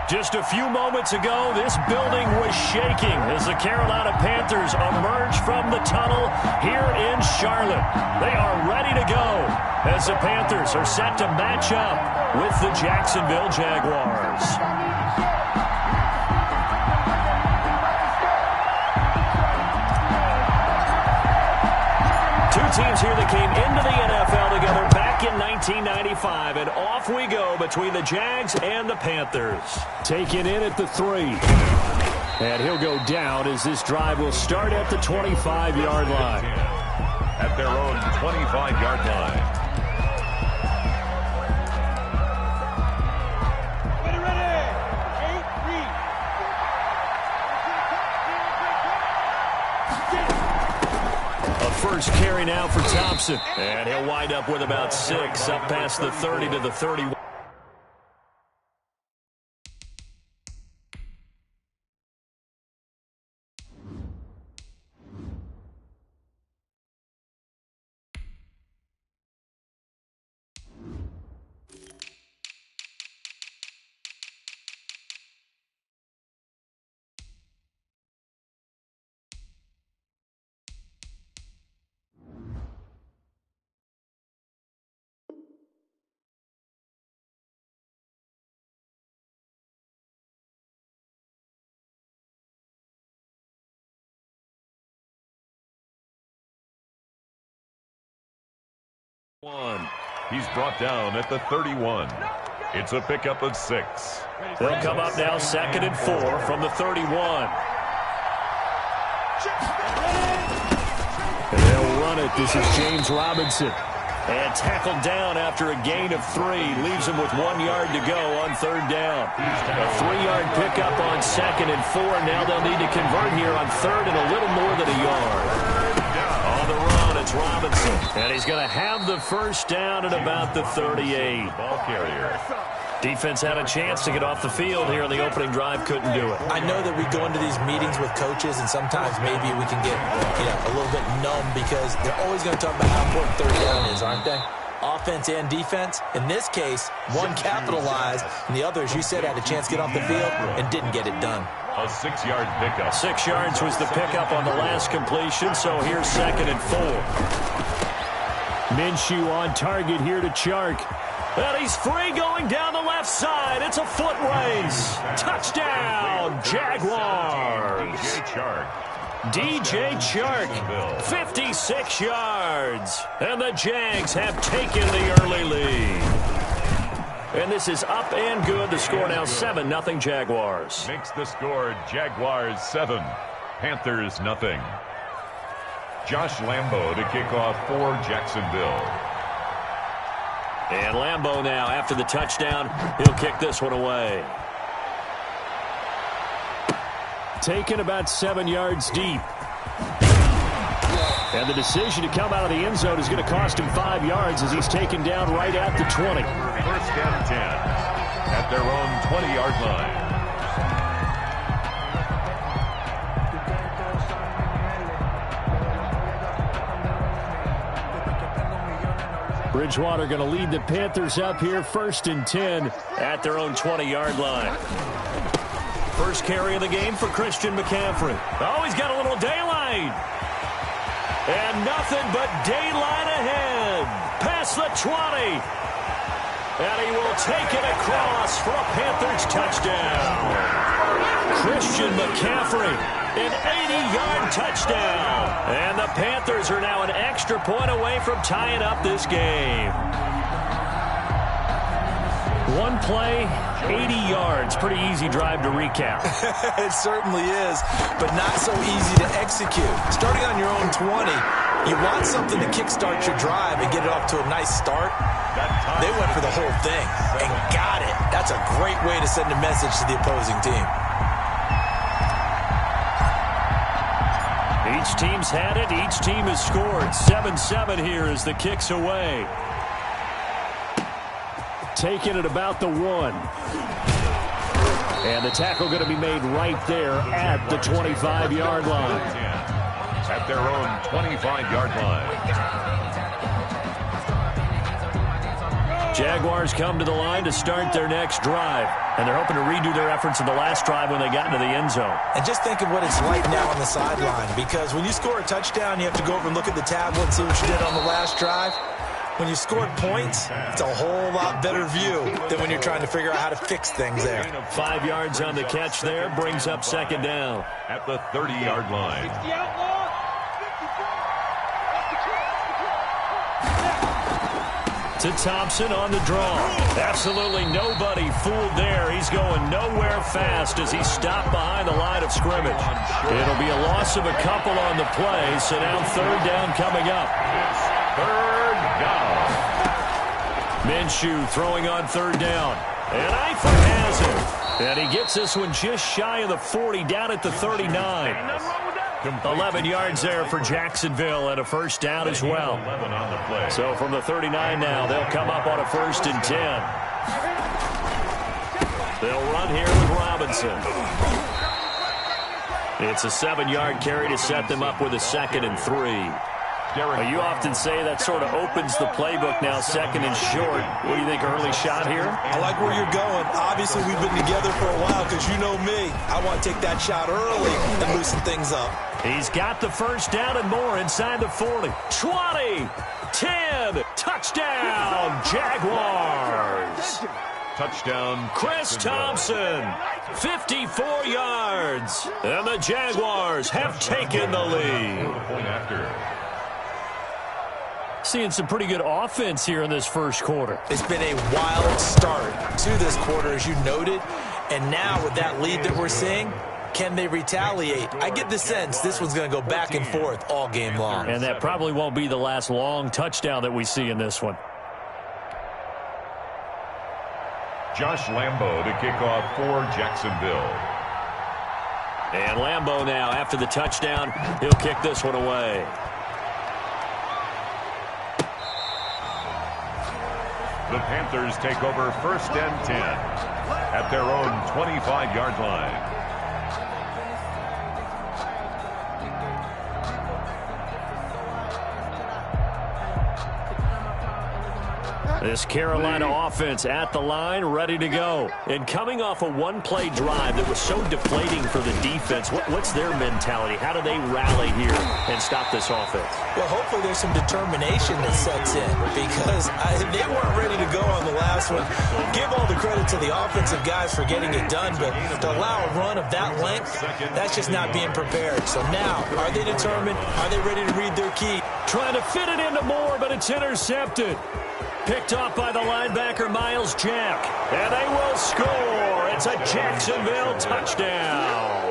Just a few moments ago, this building was shaking as the Carolina Panthers emerged from the tunnel here in Charlotte. They are ready to go as the Panthers are set to match up with the Jacksonville Jaguars. Two teams here that came into the NFL together back in 1995, and off we go between the Jags and the Panthers. Taken in at the 3. And he'll go down as this drive will start at the 25-yard line. At their own 25-yard line. First carry now for Thompson. And he'll wind up with about 6 up past the 30 to the 31. He's brought down at the 31. It's a pickup of 6. They'll come up now 2nd and 4 from the 31. And they'll run it. This is James Robinson. And tackled down after a gain of 3. Leaves him with 1 yard to go on 3rd down. A 3-yard pickup on 2nd and 4. Now they'll need to convert here on 3rd and a little more than a yard. On the run, it's Robinson. And he's going to have the first down at about the 38. Ball carrier. Defense had a chance to get off the field here on the opening drive. Couldn't do it. I know that we go into these meetings with coaches, and sometimes maybe we can get a little bit numb because they're always going to talk about how important 3rd down is, aren't they? Offense and defense. In this case, one capitalized, and the other, as you said, had a chance to get off the field and didn't get it done. A 6-yard pickup. 6 yards was the pickup on the last completion, so here's 2nd and 4. Minshew on target here to Chark. And he's free going down the left side. It's a foot race. Touchdown, Jaguars. DJ Chark. DJ Chark, 56 yards. And the Jags have taken the early lead. And this is up and good. The score now 7-0 Jaguars. Makes the score Jaguars 7, Panthers nothing. Josh Lambo to kick off for Jacksonville. And Lambo now, after the touchdown, he'll kick this one away. Taken about 7 yards deep. And the decision to come out of the end zone is going to cost him 5 yards as he's taken down right at the 20. First and 10 at their own 20-yard line. Bridgewater going to lead the Panthers up here 1st and 10 at their own 20-yard line. First carry of the game for Christian McCaffrey. Oh, he's got a little daylight. And nothing but daylight ahead. Past the 20. And he will take it across for a Panthers touchdown. Christian McCaffrey, an 80-yard touchdown. And the Panthers are now an extra point away from tying up this game. One play, 80 yards. Pretty easy drive to recap. It certainly is, but not so easy to execute. Starting on your own 20, you want something to kickstart your drive and get it off to a nice start. They went for the whole thing and got it. That's a great way to send a message to the opposing team. Each team's had it. Each team has scored. 7-7 here as the kick's away. Taking it about the 1. And the tackle going to be made right there at the 25-yard line. At their own 25-yard line. Jaguars come to the line to start their next drive, and they're hoping to redo their efforts in the last drive when they got into the end zone. And just think of what it's like now on the sideline, because when you score a touchdown, you have to go over and look at the tablet and see what you did on the last drive. When you scored points, it's a whole lot better view than when you're trying to figure out how to fix things there. 5 yards on the catch there, brings up second down. At the 30-yard line. To Thompson on the draw. Absolutely nobody fooled there. He's going nowhere fast as he's stopped behind the line of scrimmage. It'll be a loss of a couple on the play, so now third down coming up. Third down. Minshew throwing on third down. And Eifert has it. And he gets this one just shy of the 40, down at the 39. 11 yards there for Jacksonville and a first down as well. 11 on the play. So from the 39 now, they'll come up on a 1st and 10. They'll run here with Robinson. It's a 7-yard carry to set them up with a 2nd and 3. You often say that sort of opens the playbook now, 2nd and short. What do you think, early shot here? I like where you're going. Obviously, we've been together for a while because you know me. I want to take that shot early and loosen things up. He's got the first down and more inside the 40. 20, 10, touchdown, Jaguars. Touchdown, Chris Thompson, 54 yards. And the Jaguars have taken the lead. Point after. Seeing some pretty good offense here in this first quarter. It's been a wild start to this quarter, as you noted. And now with that lead that we're seeing, can they retaliate? I get the sense this one's going to go back and forth all game long. And that probably won't be the last long touchdown that we see in this one. Josh Lambo to kick off for Jacksonville. And Lambo now, after the touchdown, he'll kick this one away. The Panthers take over 1st and 10 at their own 25-yard line. This Carolina offense at the line, ready to go. And coming off a one-play drive that was so deflating for the defense, what's their mentality? How do they rally here and stop this offense? Well, hopefully there's some determination that sets in because they weren't ready to go on the last one. Give all the credit to the offensive guys for getting it done, but to allow a run of that length, that's just not being prepared. So now, are they determined? Are they ready to read their key? Trying to fit it into Moore, but it's intercepted. Picked off by the linebacker, Miles Jack. And they will score. It's a Jacksonville touchdown.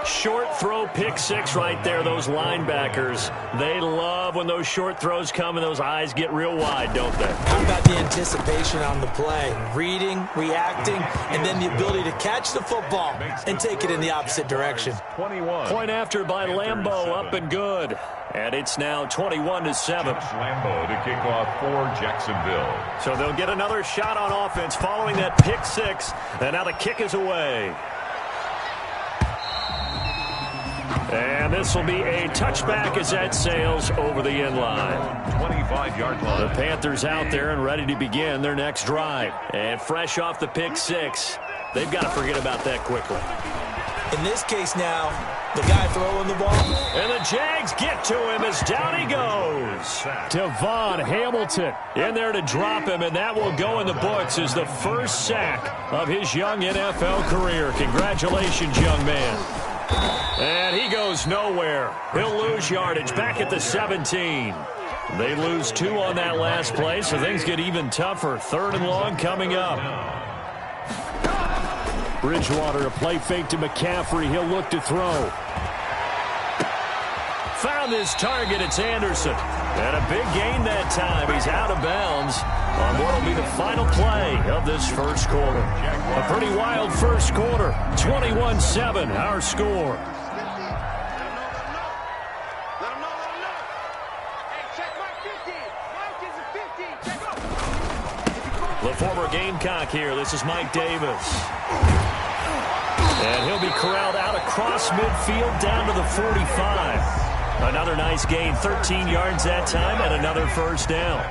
Short throw, pick six right there, those linebackers. They love when those short throws come and those eyes get real wide, don't they? How about the anticipation on the play? Reading, reacting, and then the ability to catch the football and take it in the opposite direction. 21. Point after by Lambo, up and good. And it's now 21-7. Lambo to kick off for Jacksonville. So they'll get another shot on offense following that pick six. And now the kick is away. And this will be a touchback as that sails over the end line. 25-yard line. The Panthers out there and ready to begin their next drive. And fresh off the pick six, they've got to forget about that quickly. In this case now, the guy throwing the ball. And the Jags get to him as down he goes. Devon Hamilton in there to drop him, and that will go in the books as the first sack of his young NFL career. Congratulations, young man. And he goes nowhere. He'll lose yardage back at the 17. They lose 2 on that last play, so things get even tougher. 3rd and long coming up. Bridgewater, a play fake to McCaffrey. He'll look to throw. Found his target. It's Anderson. And a big gain that time. He's out of bounds on what will be the final play of this first quarter. A pretty wild first quarter. 21-7, our score. The former Gamecock here. This is Mike Davis. And he'll be corralled out across midfield down to the 45. Another nice gain, 13 yards that time, and another first down.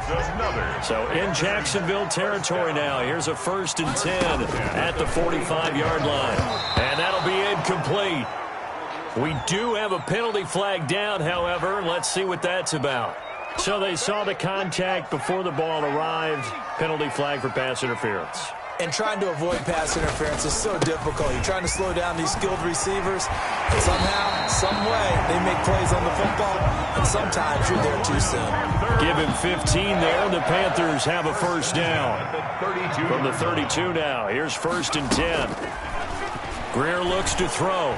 So in Jacksonville territory now. Here's a 1st and 10 at the 45-yard line. And that'll be incomplete. We do have a penalty flag down, however. Let's see what that's about. So they saw the contact before the ball arrived. Penalty flag for pass interference. And trying to avoid pass interference is so difficult. You're trying to slow down these skilled receivers. And somehow, some way, they make plays on the football. And sometimes you're there too soon. Give him 15 there. The Panthers have a first down. From the 32 now. Here's 1st and 10. Greer looks to throw.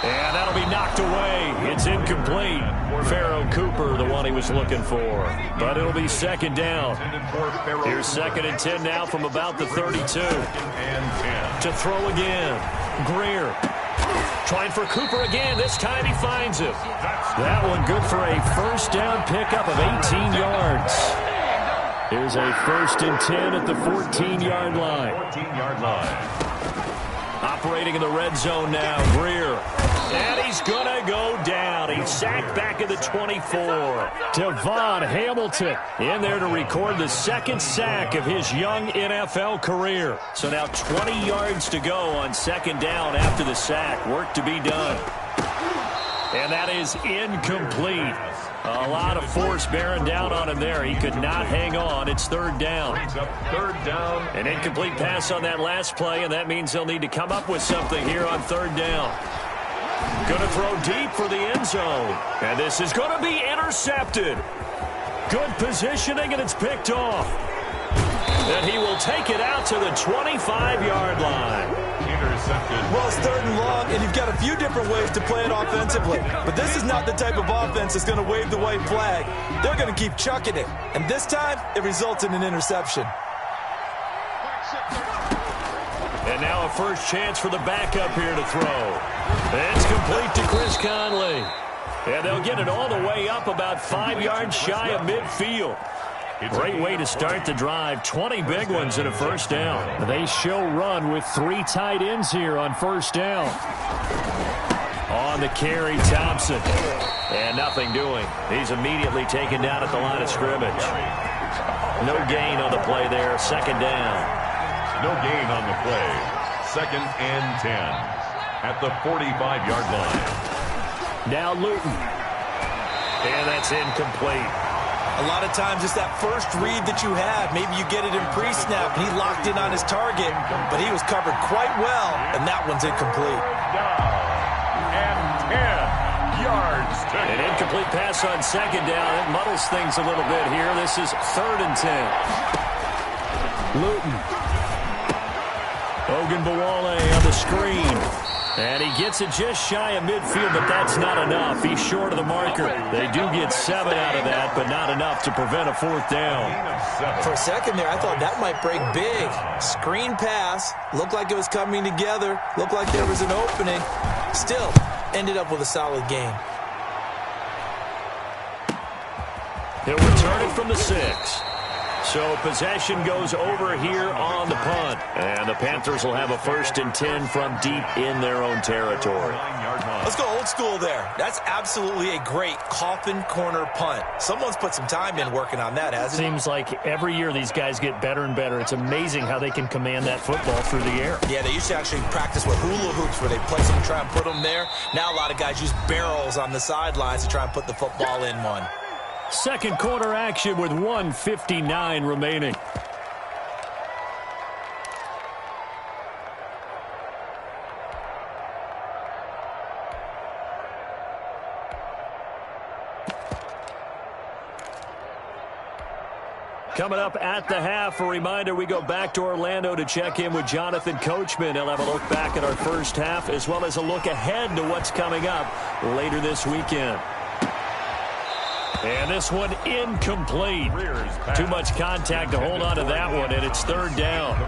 And that'll be knocked away. It's incomplete. Pharaoh Cooper, the one he was looking for. But it'll be 2nd down. Here's 2nd and 10 now from about the 32. To throw again. Greer. Trying for Cooper again. This time he finds it. That one good for a first down pickup of 18 yards. Here's a 1st and 10 at the 14-yard line. Operating in the red zone now, Greer. And he's going to go down. He's sacked back at the 24. Devon Hamilton in there to record the 2nd sack of his young NFL career. So now 20 yards to go on 2nd down after the sack. Work to be done. And that is incomplete. A lot of force bearing down on him there. He could not hang on. It's 3rd down. An incomplete pass on that last play, and that means they'll need to come up with something here on 3rd down. Going to throw deep for the end zone. And this is going to be intercepted. Good positioning, and it's picked off. And he will take it out to the 25-yard line. Intercepted. Well, it's 3rd and long, and you've got a few different ways to play it offensively. But this is not the type of offense that's going to wave the white flag. They're going to keep chucking it. And this time, it results in an interception. And now a first chance for the backup here to throw. It's complete to Chris Conley. And they'll get it all the way up about 5 yards shy of midfield. Great way to start the drive. 20 big ones in a first down. They show run with 3 tight ends here on first down. On the carry, Thompson. And nothing doing. He's immediately taken down at the line of scrimmage. No gain on the play there. 2nd down. No gain on the play. 2nd and 10 at the 45-yard line. Now Luton. And that's incomplete. A lot of times it's that first read that you have. Maybe you get it in pre-snap, and he locked in on his target, but he was covered quite well, and that one's incomplete. And 10 yards. An incomplete pass on 2nd down. It muddles things a little bit here. This is 3rd and 10. Luton. Ogunbowale on the screen. And he gets it just shy of midfield, but that's not enough. He's short of the marker. They do get 7 out of that, but not enough to prevent a 4th down. For a second there, I thought that might break big. Screen pass. Looked like it was coming together. Looked like there was an opening. Still, ended up with a solid game. He'll return it from the 6. So possession goes over here on the punt. And the Panthers will have a 1st and 10 from deep in their own territory. Let's go old school there. That's absolutely a great coffin corner punt. Someone's put some time in working on that, hasn't it? Seems like every year these guys get better and better. It's amazing how they can command that football through the air. Yeah, they used to actually practice with hula hoops where they place them and try and put them there. Now a lot of guys use barrels on the sidelines to try and put the football in one. 2nd quarter action with 1:59 remaining. Coming up at the half, a reminder, we go back to Orlando to check in with Jonathan Coachman. He'll have a look back at our first half as well as a look ahead to what's coming up later this weekend. And this one incomplete. Too much contact to hold on to that one, and it's 3rd down.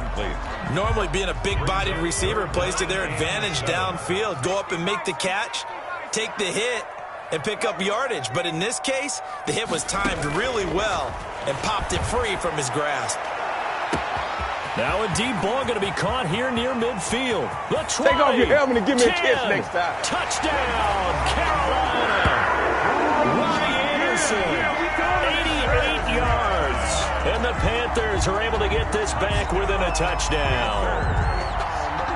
Normally being a big-bodied receiver plays to their advantage downfield. Go up and make the catch, take the hit, and pick up yardage. But in this case, the hit was timed really well and popped it free from his grasp. Now a deep ball going to be caught here near midfield. The 20, take off your helmet and give me 10, a kiss next time. Touchdown, Carolina. Robbie Anderson, 88 yards. And the Panthers are able to get this back within a touchdown.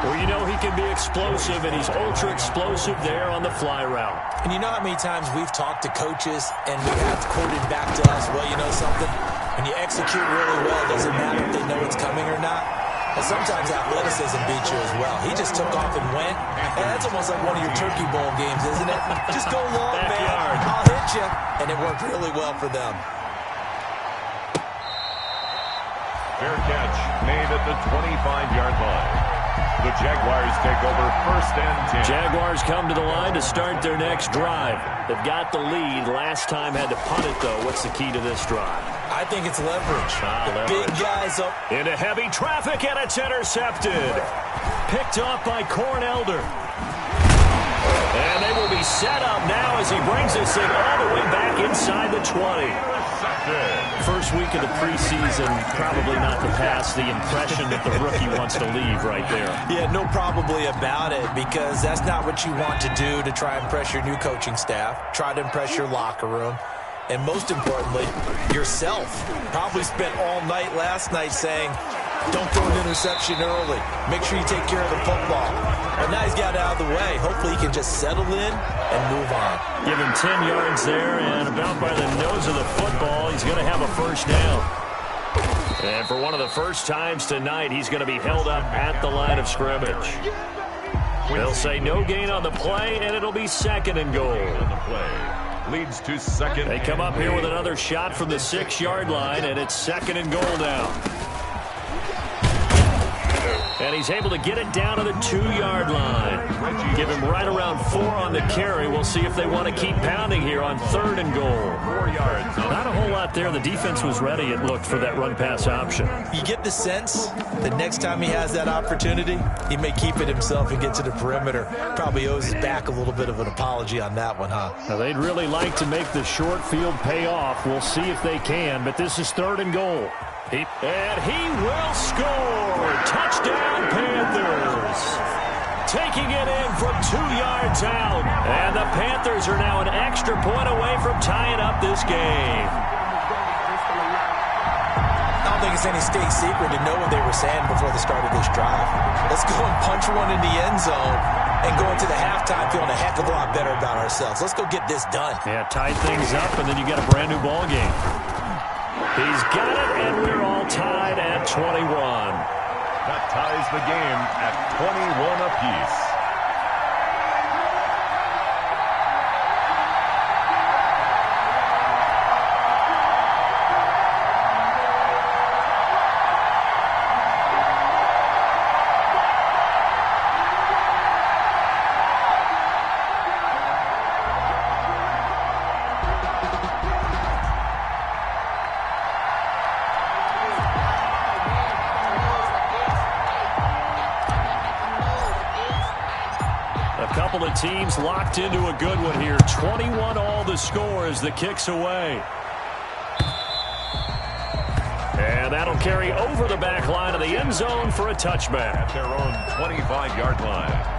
Well, you know he can be explosive, and he's ultra-explosive there on the fly route. And you know how many times we've talked to coaches and we have quoted back to us, well, you know something? When you execute really well, it doesn't matter if they know it's coming or not. And sometimes athleticism beats you as well. He just took off and went. And that's almost like one of your Turkey Bowl games, isn't it? Just go long, Backyard. man. I'll hit you. And it worked really well for them. Fair catch made at the 25-yard line. The Jaguars take over 1st and 10. Jaguars come to the line to start their next drive. They've got the lead. Last time had to punt it, though. What's the key to this drive? I think it's leverage. The big guys up. Into heavy traffic, and it's intercepted. Picked off by Corn Elder. And they will be set up now as he brings this thing all the way back inside the 20. First week of the preseason, probably not to pass the impression that the rookie wants to leave right there. Yeah, no probably about it, because that's not what you want to do to try and impress your new coaching staff, try to impress your locker room, and most importantly, yourself. Probably spent all night last night saying, don't throw an interception early. Make sure you take care of the football. But now he's got it out of the way. Hopefully he can just settle in and move on. Give him 10 yards there, and about by the nose of the football, he's going to have a first down. And for one of the first times tonight, he's going to be held up at the line of scrimmage. They'll say no gain on the play, and it'll be 2nd and goal. The play leads to 2nd. They come up here with another shot from the 6-yard line, and it's 2nd and goal now. And he's able to get it down to the 2-yard line. Give him right around 4 on the carry. We'll see if they want to keep pounding here on 3rd and goal. 4 yards. Not a whole lot there. The defense was ready, it looked, for that run-pass option. You get the sense that next time he has that opportunity, he may keep it himself and get to the perimeter. Probably owes his back a little bit of an apology on that one, huh? Now, they'd really like to make the short field pay off. We'll see if they can, but this is 3rd and goal. And he will score. Touchdown, Panthers. Taking it in from 2 yards out. And the Panthers are now an extra point away from tying up this game. I don't think it's any state secret to know what they were saying before the start of this drive. Let's go and punch one in the end zone and go into the halftime feeling a heck of a lot better about ourselves. Let's go get this done. Yeah, tie things up, and then you got a brand-new ball game. He's got it, and we're all tied at 21. That ties the game at 21 apiece. Couple of teams locked into a good one here. 21 all the score as the kick's away. And that'll carry over the back line of the end zone for a touchback. At their own 25-yard line.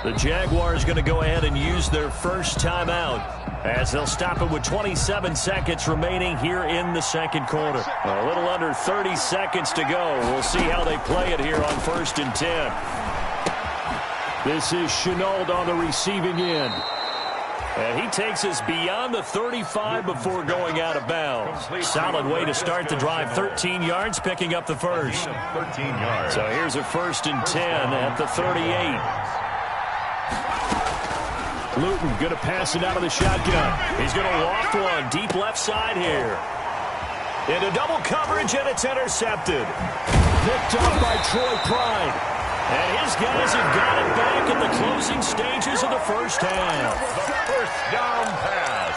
The Jaguars going to go ahead and use their first timeout as they'll stop it with 27 seconds remaining here in the second quarter. A little under 30 seconds to go. We'll see how they play it here on 1st and 10. This is Shenault on the receiving end. And he takes us beyond the 35 before going out of bounds. Solid way to start the drive. 13 yards, picking up the first. 13 yards. So here's a 1st and 10 at the 38. Luton going to pass it out of the shotgun. He's going to loft one deep left side here. Into double coverage, and it's intercepted. Picked off by Troy Pride. And his guys have got it back in the closing stages of the first half. The first down pass.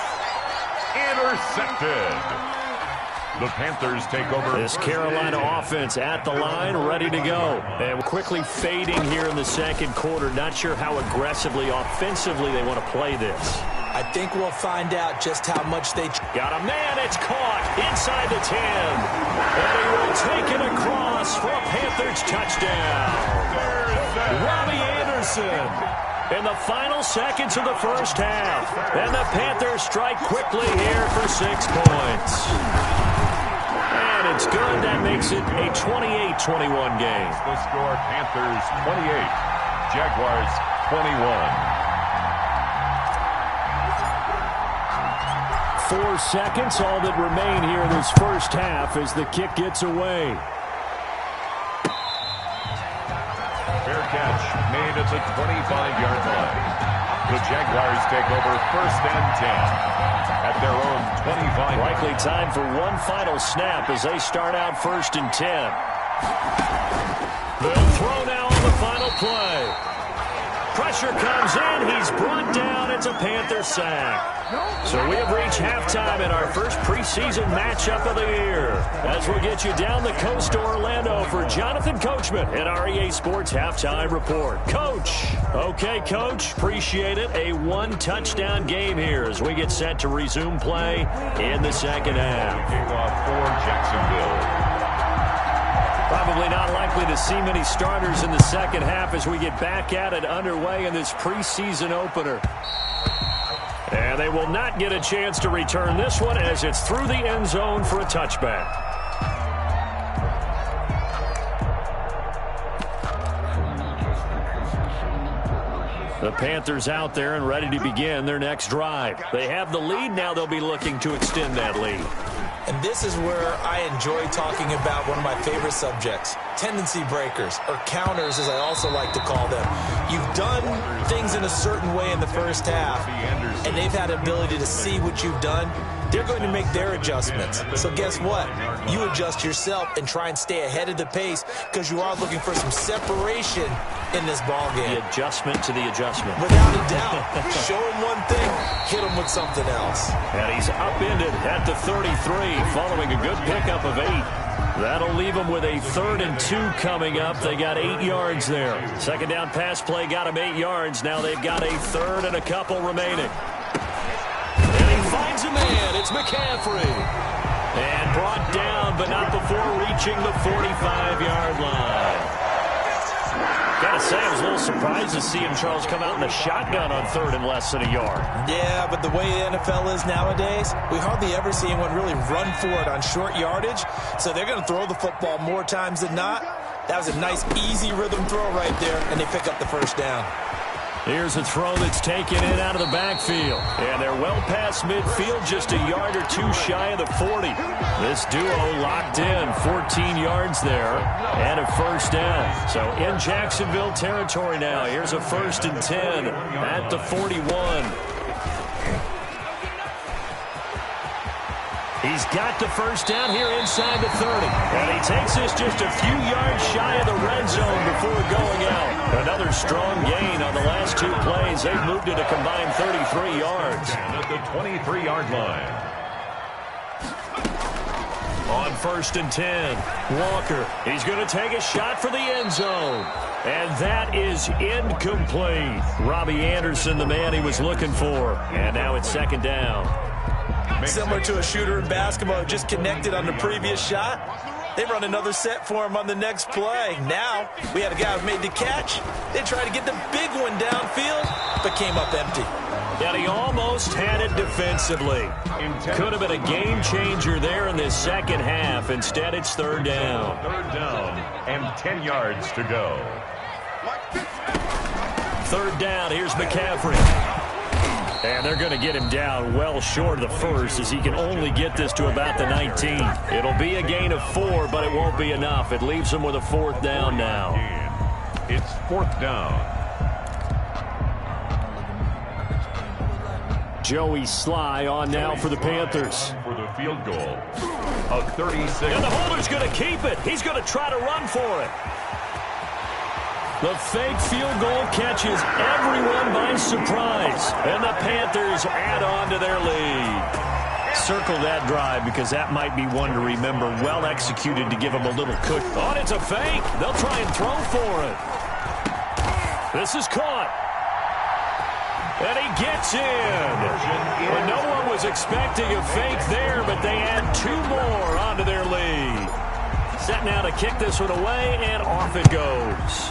Intercepted. The Panthers take over. This Carolina offense at the line, ready to go. And quickly fading here in the second quarter. Not sure how aggressively, offensively they want to play this. I think we'll find out just how much they... Got a man, it's caught inside the 10. And he will take it across for a Panthers touchdown. Robbie Anderson in the final seconds of the first half. And the Panthers strike quickly here for 6 points. And it's good. That makes it a 28-21 game. The score, Panthers 28, Jaguars 21. 4 seconds, all that remain here in this first half as the kick gets away. Fair catch made at the 25-yard line. The Jaguars take over first and 10 at their own 25. Likely time for one final snap as they start out first and 10. They'll throw now on the final play. Pressure comes in. He's brought down. It's a Panther sack. So we have reached halftime in our first preseason matchup of the year. As we'll get you down the coast to Orlando for Jonathan Coachman at our EA Sports Halftime Report. Coach. Okay, Coach. Appreciate it. A one-touchdown game here as we get set to resume play in the second half. Kickoff for Jacksonville. Probably not likely to see many starters in the second half as we get back at it underway in this preseason opener. And they will not get a chance to return this one as it's through the end zone for a touchback. The Panthers out there and ready to begin their next drive. They have the lead. Now they'll be looking to extend that lead. And this is where I enjoy talking about one of my favorite subjects, tendency breakers, or counters as I also like to call them. You've done things in a certain way in the first half, and they've had the ability to see what you've done. They're going to make their adjustments. So guess what? You adjust yourself and try and stay ahead of the pace because you are looking for some separation in this ball game. The adjustment to the adjustment. Without a doubt. Show him one thing, hit him with something else. And he's upended at the 33 following a good pickup of 8. That'll leave them with a 3rd and 2 coming up. They got 8 yards there. Second down pass play got them 8 yards. Now they've got a 3rd and a couple remaining. And he finds a man. It's McCaffrey. And brought down, but not before reaching the 45-yard line. Gotta say, I was a little surprised to see him, Charles, come out in the shotgun on 3rd and less than a yard. Yeah, but the way the NFL is nowadays, we hardly ever see anyone really run for it on short yardage. So they're going to throw the football more times than not. That was a nice, easy rhythm throw right there, and they pick up the first down. Here's a throw that's taken in out of the backfield. And they're well past midfield, just a yard or 2 shy of the 40. This duo locked in, 14 yards there, and a first down. So in Jacksonville territory now. Here's a 1st and 10 at the 41. He's got the first down here inside the 30. And he takes this just a few yards shy of the red zone before going out. Another strong gain on the last 2 plays. They've moved it a combined 33 yards. At the 23-yard line. On 1st and 10, Walker. He's going to take a shot for the end zone. And that is incomplete. Robbie Anderson, the man he was looking for. And now it's 2nd down. Similar to a shooter in basketball who just connected on the previous shot. They run another set for him on the next play. Now, we had a guy who made the catch. They tried to get the big one downfield, but came up empty. And he almost had it defensively. Could have been a game changer there in this second half. Instead, it's 3rd down. 3rd down and 10 yards to go. 3rd down, here's McCaffrey. And they're going to get him down well short of the 1st as he can only get this to about the 19. It'll be a gain of 4, but it won't be enough. It leaves him with a 4th down now. It's 4th down. Joey Sly on now for the Panthers. For the field goal of 36. And the holder's going to keep it. He's going to try to run for it. The fake field goal catches everyone by surprise. And the Panthers add on to their lead. Circle that drive because that might be one to remember. Well executed to give them a little cook. Oh, it's a fake. They'll try and throw for it. This is caught. And he gets in. Well, no one was expecting a fake there, but they add 2 more onto their lead. Set now to kick this one away, and off it goes.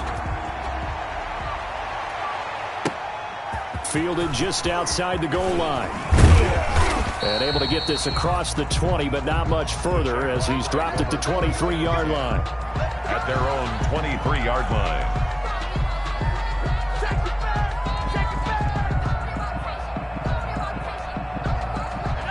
Fielded just outside the goal line. And able to get this across the 20, but not much further as he's dropped it to 23-yard line. At their own 23-yard line.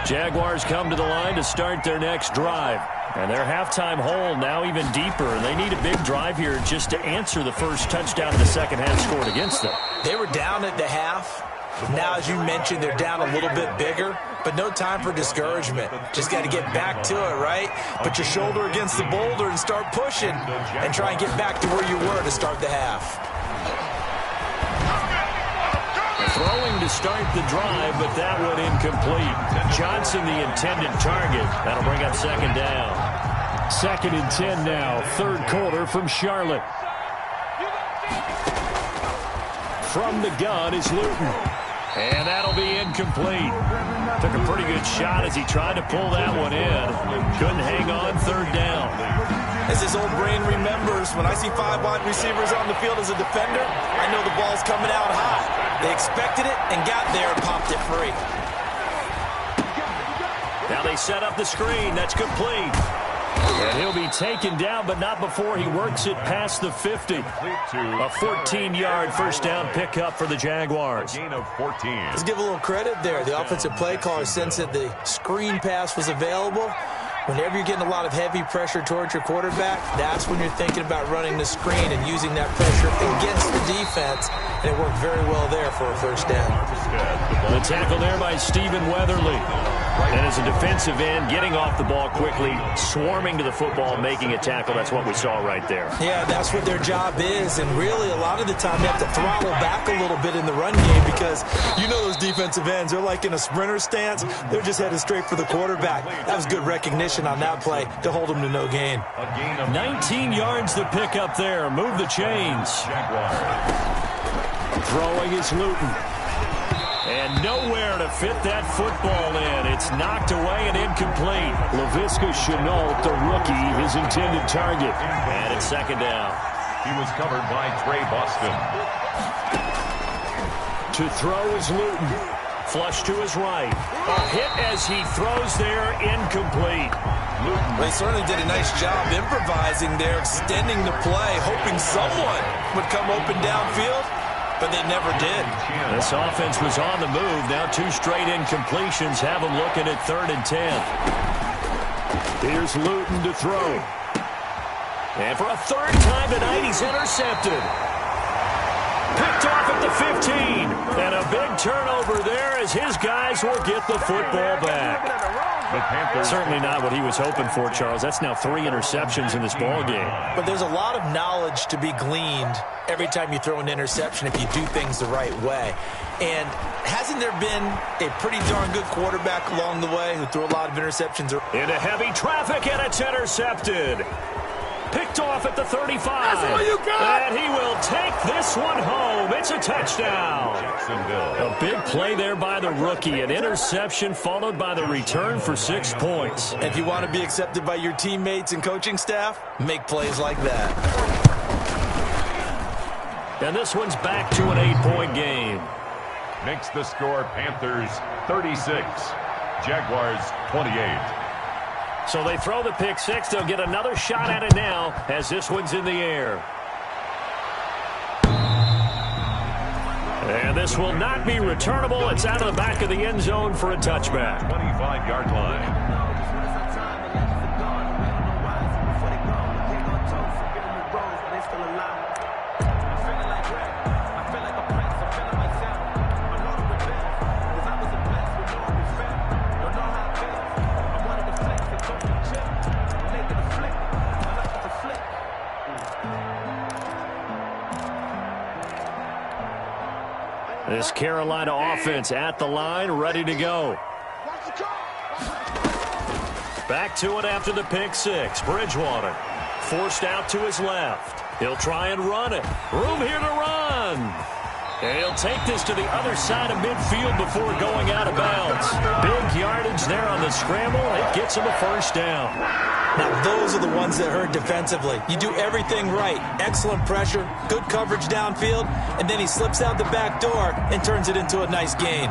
Jaguars come to the line to start their next drive. And their halftime hole now even deeper. And they need a big drive here just to answer the first touchdown of the second half scored against them. They were down at the half. Now, as you mentioned, they're down a little bit bigger, but no time for discouragement. Just got to get back to it, right? Put your shoulder against the boulder and start pushing and try and get back to where you were to start the half. Throwing to start the drive, but that one incomplete. Johnson, the intended target. That'll bring up second down. 2nd and 10 now, third quarter from Charlotte. From the gun is Luton. And that'll be incomplete. Took a pretty good shot as he tried to pull that one in. Couldn't hang on, third down. As his old brain remembers, when I see 5 wide receivers on the field as a defender, I know the ball's coming out high. They expected it and got there and popped it free. Now they set up the screen. That's complete. And he'll be taken down, but not before he works it past the 50. A 14-yard first down pickup for the Jaguars. Gain of 14. Let's give a little credit there. The offensive play caller sensed that the screen pass was available. Whenever you're getting a lot of heavy pressure towards your quarterback, that's when you're thinking about running the screen and using that pressure against the defense. And it worked very well there for a first down. The tackle there by Stephen Weatherly. And as a defensive end, getting off the ball quickly, swarming to the football, making a tackle. That's what we saw right there. Yeah, that's what their job is. And really, a lot of the time, they have to throttle back a little bit in the run game because you know those defensive ends, they're like in a sprinter stance. They're just headed straight for the quarterback. That was good recognition on that play to hold them to no gain. 19 yards to pick up there. Move the chains. Throwing is Luton. And nowhere to fit that football in. It's knocked away and incomplete. Laviska Shenault, the rookie, his intended target. And it's second down. He was covered by Trey Boston. To throw is Luton. Flush to his right. A hit as he throws there, incomplete. Luton. They certainly did a nice job improvising there, extending the play, hoping someone would come open downfield. But they never did. This offense was on the move. Now 2 straight incompletions have them looking at 3rd and 10. Here's Luton to throw. And for a 3rd time tonight, he's intercepted. Picked off at the 15. And a big turnover there as his guys will get the football back. Certainly not what he was hoping for, Charles. That's now 3 interceptions in this ball game. But there's a lot of knowledge to be gleaned every time you throw an interception if you do things the right way. And hasn't there been a pretty darn good quarterback along the way who threw a lot of interceptions? Into heavy traffic, and it's intercepted. Picked off at the 35. That's all you got. And he will take this one home. It's a touchdown. A big play there by the rookie. An interception followed by the return for 6 points. If you want to be accepted by your teammates and coaching staff, make plays like that. And this one's back to an 8-point game. Makes the score Panthers 36, Jaguars 28. So they throw the pick 6. They'll get another shot at it now as this one's in the air. And this will not be returnable. It's out of the back of the end zone for a touchback. 25-yard line. This Carolina offense at the line, ready to go. Back to it after the pick six. Bridgewater forced out to his left. He'll try and run it. Room here to run. And he'll take this to the other side of midfield before going out of bounds. Big yardage there on the scramble. It gets him a first down. Now, those are the ones that hurt defensively. You do everything right. Excellent pressure, good coverage downfield, and then he slips out the back door and turns it into a nice gain.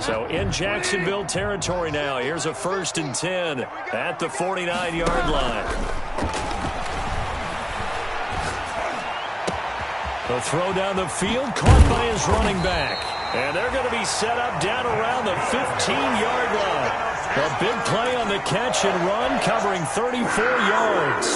So in Jacksonville territory now. Here's a 1st and 10 at the 49-yard line. The throw down the field, caught by his running back. And they're going to be set up down around the 15-yard line. A big play on the catch and run, covering 34 yards.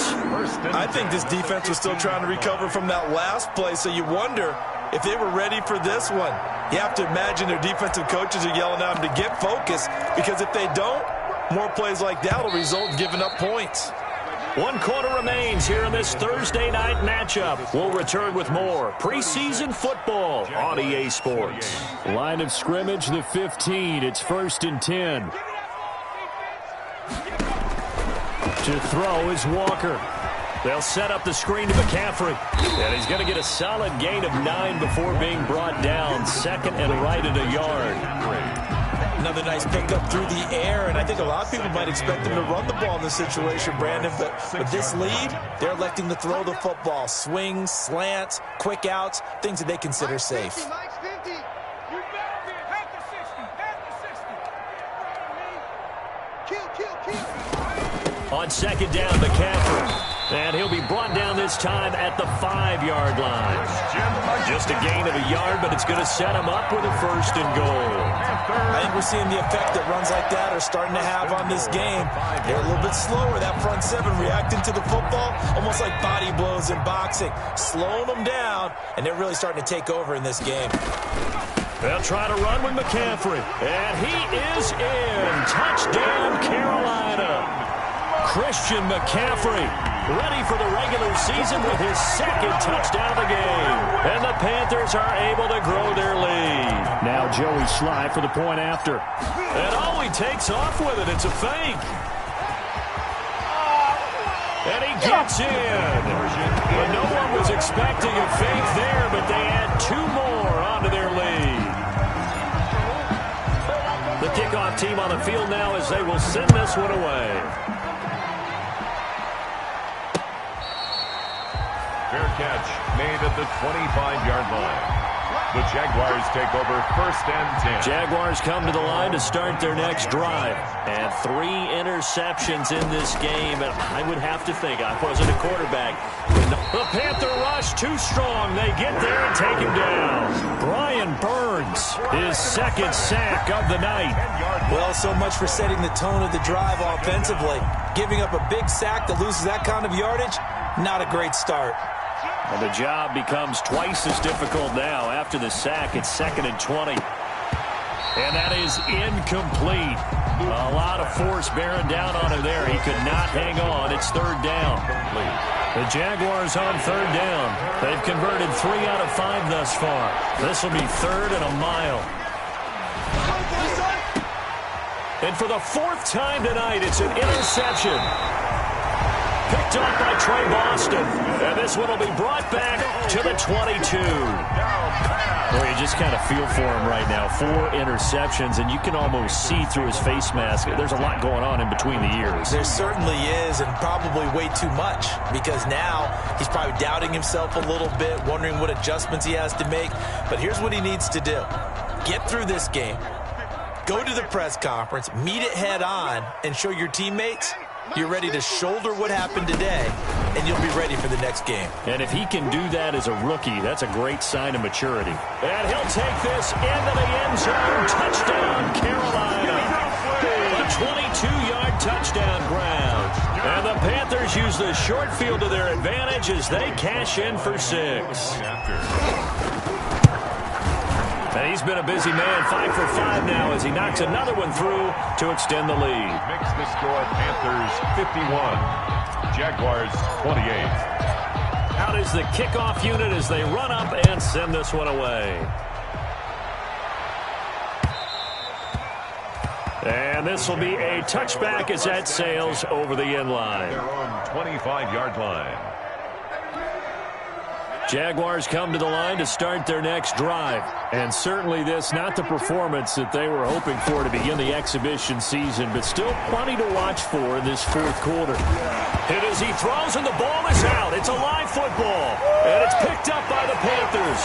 I think this defense was still trying to recover from that last play, so you wonder if they were ready for this one. You have to imagine their defensive coaches are yelling at them to get focused, because if they don't, more plays like that will result in giving up points. 1 quarter remains here in this Thursday night matchup. We'll return with more preseason football on EA Sports. Line of scrimmage, the 15. It's 1st and 10. To throw is Walker. They'll set up the screen to McCaffrey. And he's going to get a solid gain of 9 before being brought down. 2nd and right at a yard. Another nice pickup through the air, and I think a lot of people might expect them to run the ball in this situation, Brandon. But with this lead, they're electing to throw the football. Swings, slants, quick outs, things that they consider safe. On 2nd down, McCaffrey. And he'll be brought down this time at the 5-yard line. Just a gain of a yard, but it's going to set him up with a 1st and goal. I think we're seeing the effect that runs like that are starting to have on this game. They're a little bit slower, that front seven reacting to the football, almost like body blows in boxing, slowing them down, and they're really starting to take over in this game. They'll try to run with McCaffrey, and he is in. Touchdown, Carolina. Christian McCaffrey ready for the regular season with his 2nd touchdown of the game. And the Panthers are able to grow their lead. Now Joey Slye for the point after. And oh, he takes off with it. It's a fake. And he gets in. Well, no one was expecting a fake there, but they add 2 more onto their lead. The kickoff team on the field now as they will send this one away. Fair catch made at the 25-yard line. The Jaguars take over 1st and 10. Jaguars come to the line to start their next drive. And 3 interceptions in this game. And I would have to think, I wasn't a quarterback. The Panther rush too strong. They get there and take him down. Brian Burns, his 2nd sack of the night. Well, so much for setting the tone of the drive offensively. Giving up a big sack that loses that kind of yardage, not a great start. And the job becomes twice as difficult now. After the sack, it's 2nd and 20. And that is incomplete. A lot of force bearing down on him there. He could not hang on. It's 3rd down. The Jaguars on 3rd down. They've converted 3 out of 5 thus far. This will be 3rd and a mile. And for the 4th time tonight, it's an interception. Picked up by Trey Boston. And this one will be brought back to the 22. Well, you just kind of feel for him right now. 4 interceptions, and you can almost see through his face mask. There's a lot going on in between the ears. There certainly is, and probably way too much, because now he's probably doubting himself a little bit, wondering what adjustments he has to make. But here's what he needs to do. Get through this game. Go to the press conference, meet it head on, and show your teammates you're ready to shoulder what happened today, and you'll be ready for the next game. And if he can do that as a rookie, that's a great sign of maturity. And he'll take this into the end zone. Touchdown, Carolina. A 22-yard touchdown ground. And the Panthers use the short field to their advantage as they cash in for 6. He's been a busy man, 5 for 5 now as he knocks another one through to extend the lead. Makes the score Panthers 51, Jaguars 28. Out is the kickoff unit as they run up and send this one away. And this will be a touchback as that sails over the end line. Their own 25-yard line. Jaguars come to the line to start their next drive. And certainly this, not the performance that they were hoping for to begin the exhibition season, but still plenty to watch for in this fourth quarter. Hit as he throws, and the ball is out. It's a live football, and it's picked up by the Panthers.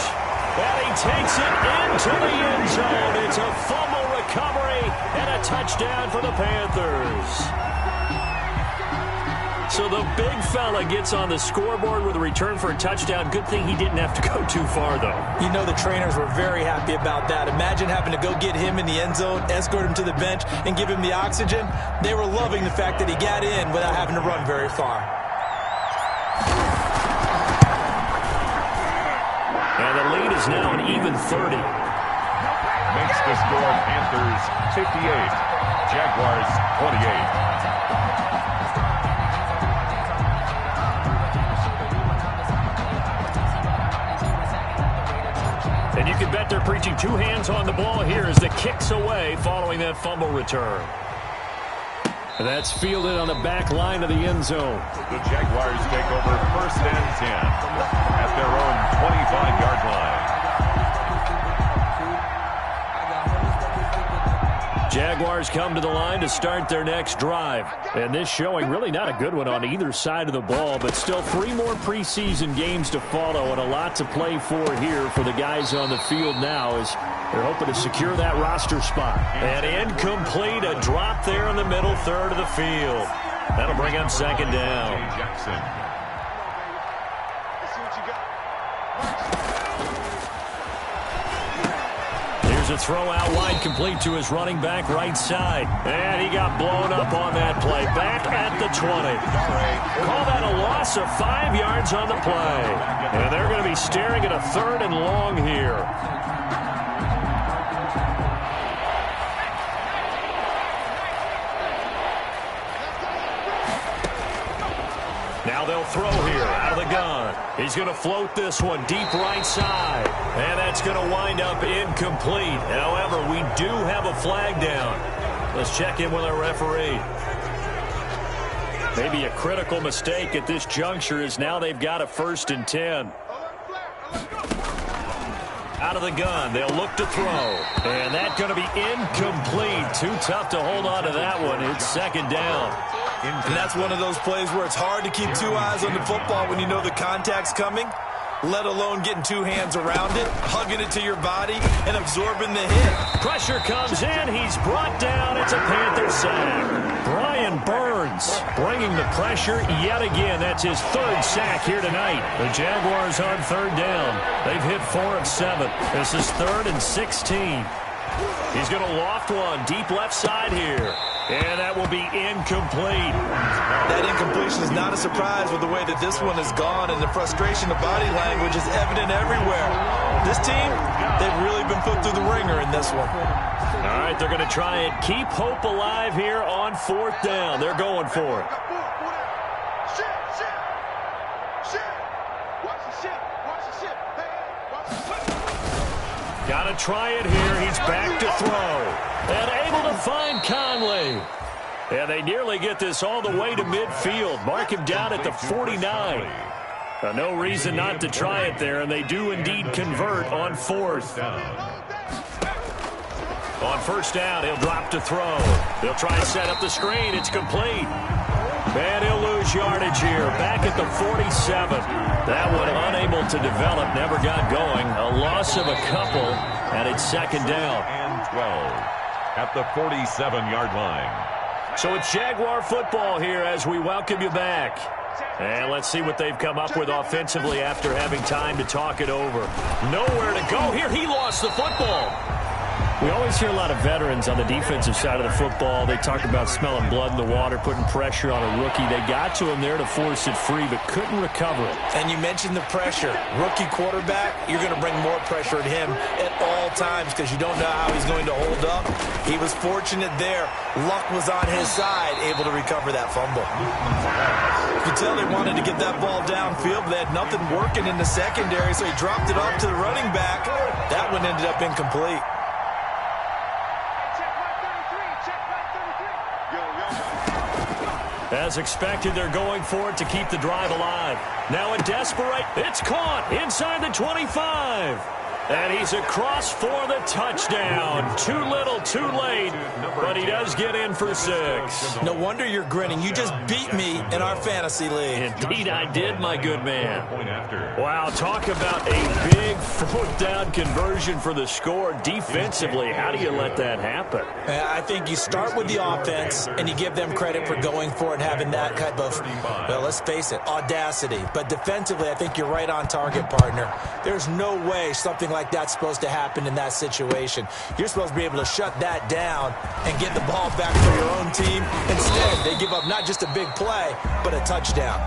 And he takes it into the end zone. It's a fumble recovery and a touchdown for the Panthers. So the big fella gets on the scoreboard with a return for a touchdown. Good thing he didn't have to go too far, though. You know the trainers were very happy about that. Imagine having to go get him in the end zone, escort him to the bench, and give him the oxygen. They were loving the fact that he got in without having to run very far. And the lead is now an even 30. Makes the score Panthers 58, Jaguars 28. And you can bet they're preaching two hands on the ball here as the kick's away following that fumble return. And that's fielded on the back line of the end zone. The Jaguars take over 1st and 10 at their own 25-yard line. Jaguars come to the line to start their next drive. And this showing really not a good one on either side of the ball, but still 3 more preseason games to follow and a lot to play for here for the guys on the field now as they're hoping to secure that roster spot. And incomplete, a drop there in the middle third of the field. That'll bring up 2nd down. Jackson. A throw out wide, complete to his running back right side. And he got blown up on that play. Back at the 20. Call that a loss of 5 yards on the play. And they're going to be staring at a 3rd and long here. Now they'll throw here out of the gun. He's going to float this one deep right side. And that's going to wind up incomplete. However, we do have a flag down. Let's check in with our referee. Maybe a critical mistake at this juncture is now they've got a 1st and 10. Out of the gun, they'll look to throw. And that's going to be incomplete. Too tough to hold on to that one. It's 2nd down. And that's one of those plays where it's hard to keep 2 eyes on the football when you know the contact's coming, let alone getting 2 hands around it, hugging it to your body, and absorbing the hit. Pressure comes in. He's brought down. It's a Panther sack. Brian Burns bringing the pressure yet again. That's his 3rd sack here tonight. The Jaguars on 3rd down. They've hit 4 of 7. This is 3rd and 16. He's going to loft one deep left side here. And that will be incomplete. That incompletion is not a surprise with the way that this one has gone, and the frustration of body language is evident everywhere. This team, they've really been put through the ringer in this one. All right, they're going to try and keep hope alive here on 4th down. They're going for it. Got to try it here. He's back to throw. And able to find Conley. And they nearly get this all the way to midfield. Mark him down at the 49. No reason not to try it there, and they do indeed convert on 4th. On 1st down, he'll drop to throw. They'll try and set up the screen. It's complete. And he'll lose yardage here. Back at the 47. That one unable to develop, never got going. A loss of a couple, and it's 2nd down. And 12 at the 47-yard line. So it's Jaguar football here as we welcome you back. And let's see what they've come up with offensively after having time to talk it over. Nowhere to go here. He lost the football. We always hear a lot of veterans on the defensive side of the football. They talk about smelling blood in the water, putting pressure on a rookie. They got to him there to force it free, but couldn't recover it. And you mentioned the pressure. Rookie quarterback, you're going to bring more pressure at him at all times because you don't know how he's going to hold up. He was fortunate there. Luck was on his side, able to recover that fumble. You can tell they wanted to get that ball downfield, but they had nothing working in the secondary, so he dropped it off to the running back. That one ended up incomplete. As expected, they're going for it to keep the drive alive. Now in desperate, it's caught inside the 25. And he's across for the touchdown. Too little, too late, but he does get in for 6. No wonder you're grinning. You just beat me in our fantasy league. Indeed I did, my good man. Wow, talk about a big fourth down conversion for the score. Defensively, how do you let that happen? I think you start with the offense, and you give them credit for going for it and having that type of, well, let's face it, audacity. But defensively, I think you're right on target, partner. There's no way something like that's supposed to happen in that situation. You're supposed to be able to shut that down and get the ball back for your own team. Instead, they give up not just a big play, but a touchdown.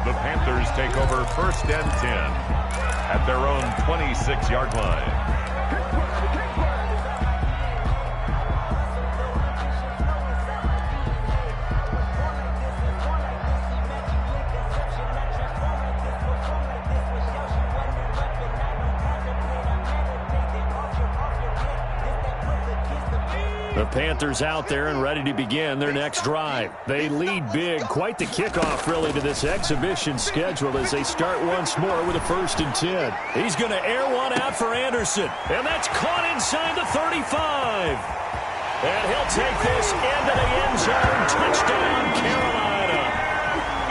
The Panthers take over 1st and 10 at their own 26-yard line. The Panthers out there and ready to begin their next drive. They lead big. Quite the kickoff, really, to this exhibition schedule as they start once more with a 1st and 10. He's going to air one out for Anderson, and that's caught inside the 35. And he'll take this into the end zone. Touchdown, Carolina.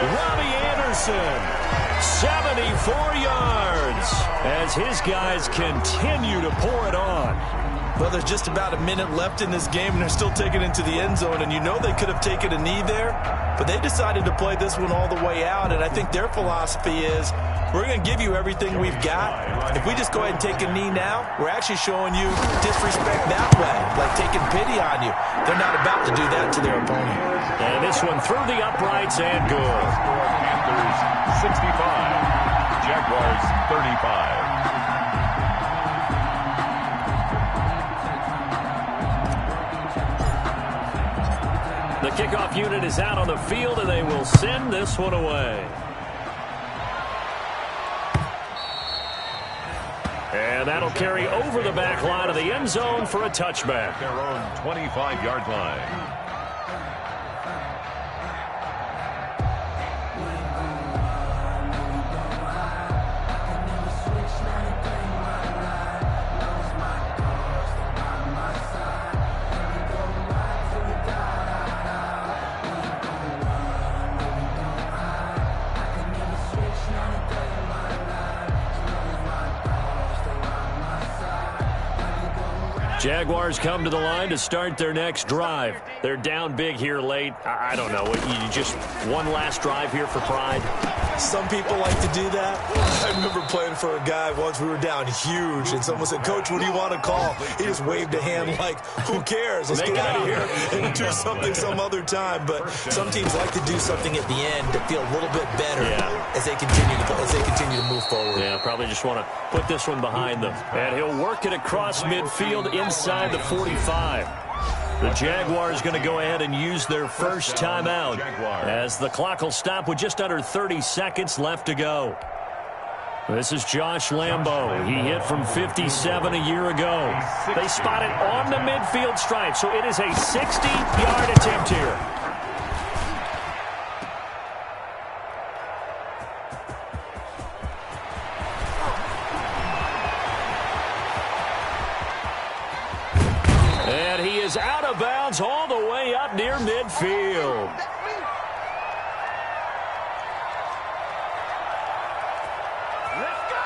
Robbie Anderson, 74 yards, as his guys continue to pour it on. Well, there's just about a minute left in this game, and they're still taking it into the end zone. And you know they could have taken a knee there, but they decided to play this one all the way out. And I think their philosophy is, we're going to give you everything we've got. If we just go ahead and take a knee now, we're actually showing you disrespect that way, like taking pity on you. They're not about to do that to their opponent. And this one through the uprights and good. Panthers 65, Jaguars 35. The kickoff unit is out on the field, and they will send this one away. And that'll carry over the back line of the end zone for a touchback. Their own 25-yard line. Jaguars come to the line to start their next drive. They're down big here late. I don't know. You just one last drive here for pride? Some people like to do that. I remember playing for a guy once. We were down huge, and someone said, "Coach, what do you want to call?" He just waved a hand like, who cares? Let's get out of here and do something some other time. But some teams like to do something at the end to feel a little bit better as they continue to move forward. Yeah, probably just want to put this one behind them. And he'll work it across midfield inside the 45. The Jaguars going to go ahead and use their first timeout as the clock will stop with just under 30 seconds left to go. This is Josh Lambo. He hit from 57 a year ago. They spot it on the midfield stripe, so it is a 60-yard attempt here. Out of bounds all the way up near midfield. Let's go!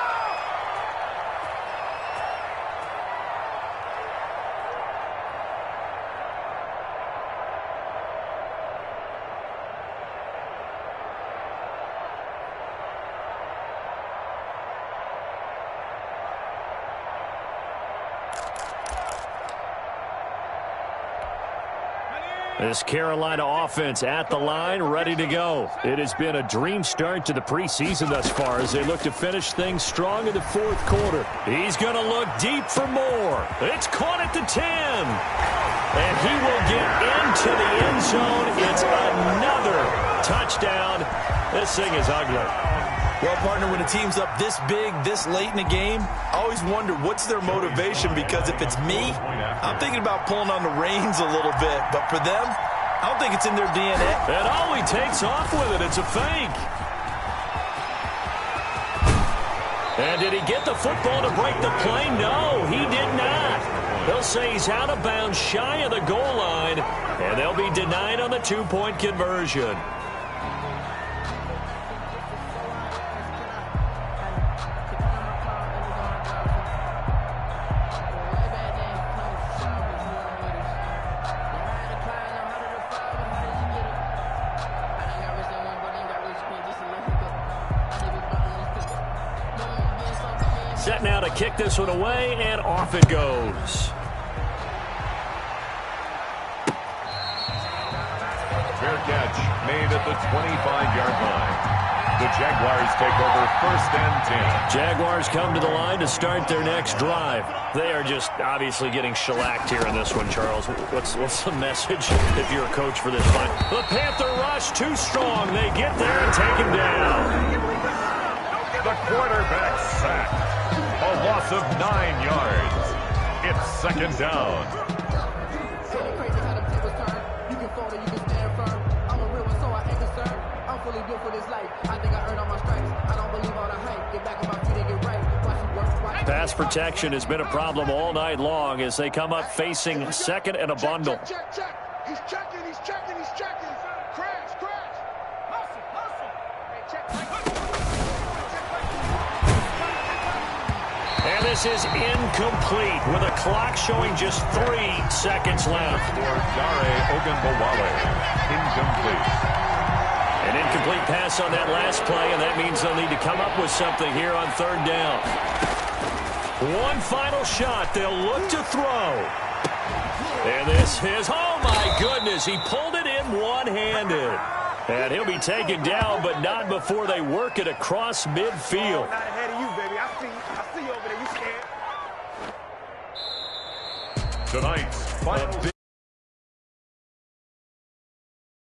This Carolina offense at the line, ready to go. It has been a dream start to the preseason thus far as they look to finish things strong in the fourth quarter. He's going to look deep for more. It's caught at the 10. And he will get into the end zone. It's another touchdown. This thing is ugly. Well, partner, when a team's up this big, this late in the game, I always wonder what's their motivation, because if it's me, I'm thinking about pulling on the reins a little bit. But for them, I don't think it's in their DNA. And all he takes off with it, it's a fake. And did he get the football to break the play? No, he did not. They'll say he's out of bounds shy of the goal line, and they'll be denied on the two-point conversion. Set now to kick this one away, and off it goes. Fair catch made at the 25-yard line. The Jaguars take over 1st and 10. Jaguars come to the line to start their next drive. They are just obviously getting shellacked here in this one, Charles. What's the message if you're a coach for this fight? The Panther rush too strong. They get there and take him down. The quarterback sacked. A loss of 9 yards. It's 2nd down. Pass protection has been a problem all night long as they come up facing second and a bundle. Check. He's checking. Crash. Hustle. Hey, check. And this is incomplete with a clock showing just 3 seconds left. For Dare Ogunbowale. Incomplete. An incomplete pass on that last play, and that means they'll need to come up with something here on 3rd down. One final shot. They'll look to throw. And this is, oh my goodness, he pulled it in one-handed. And he'll be taken down, but not before they work it across midfield. Not ahead of you, baby. I see you over there. You scared? Tonight's final A big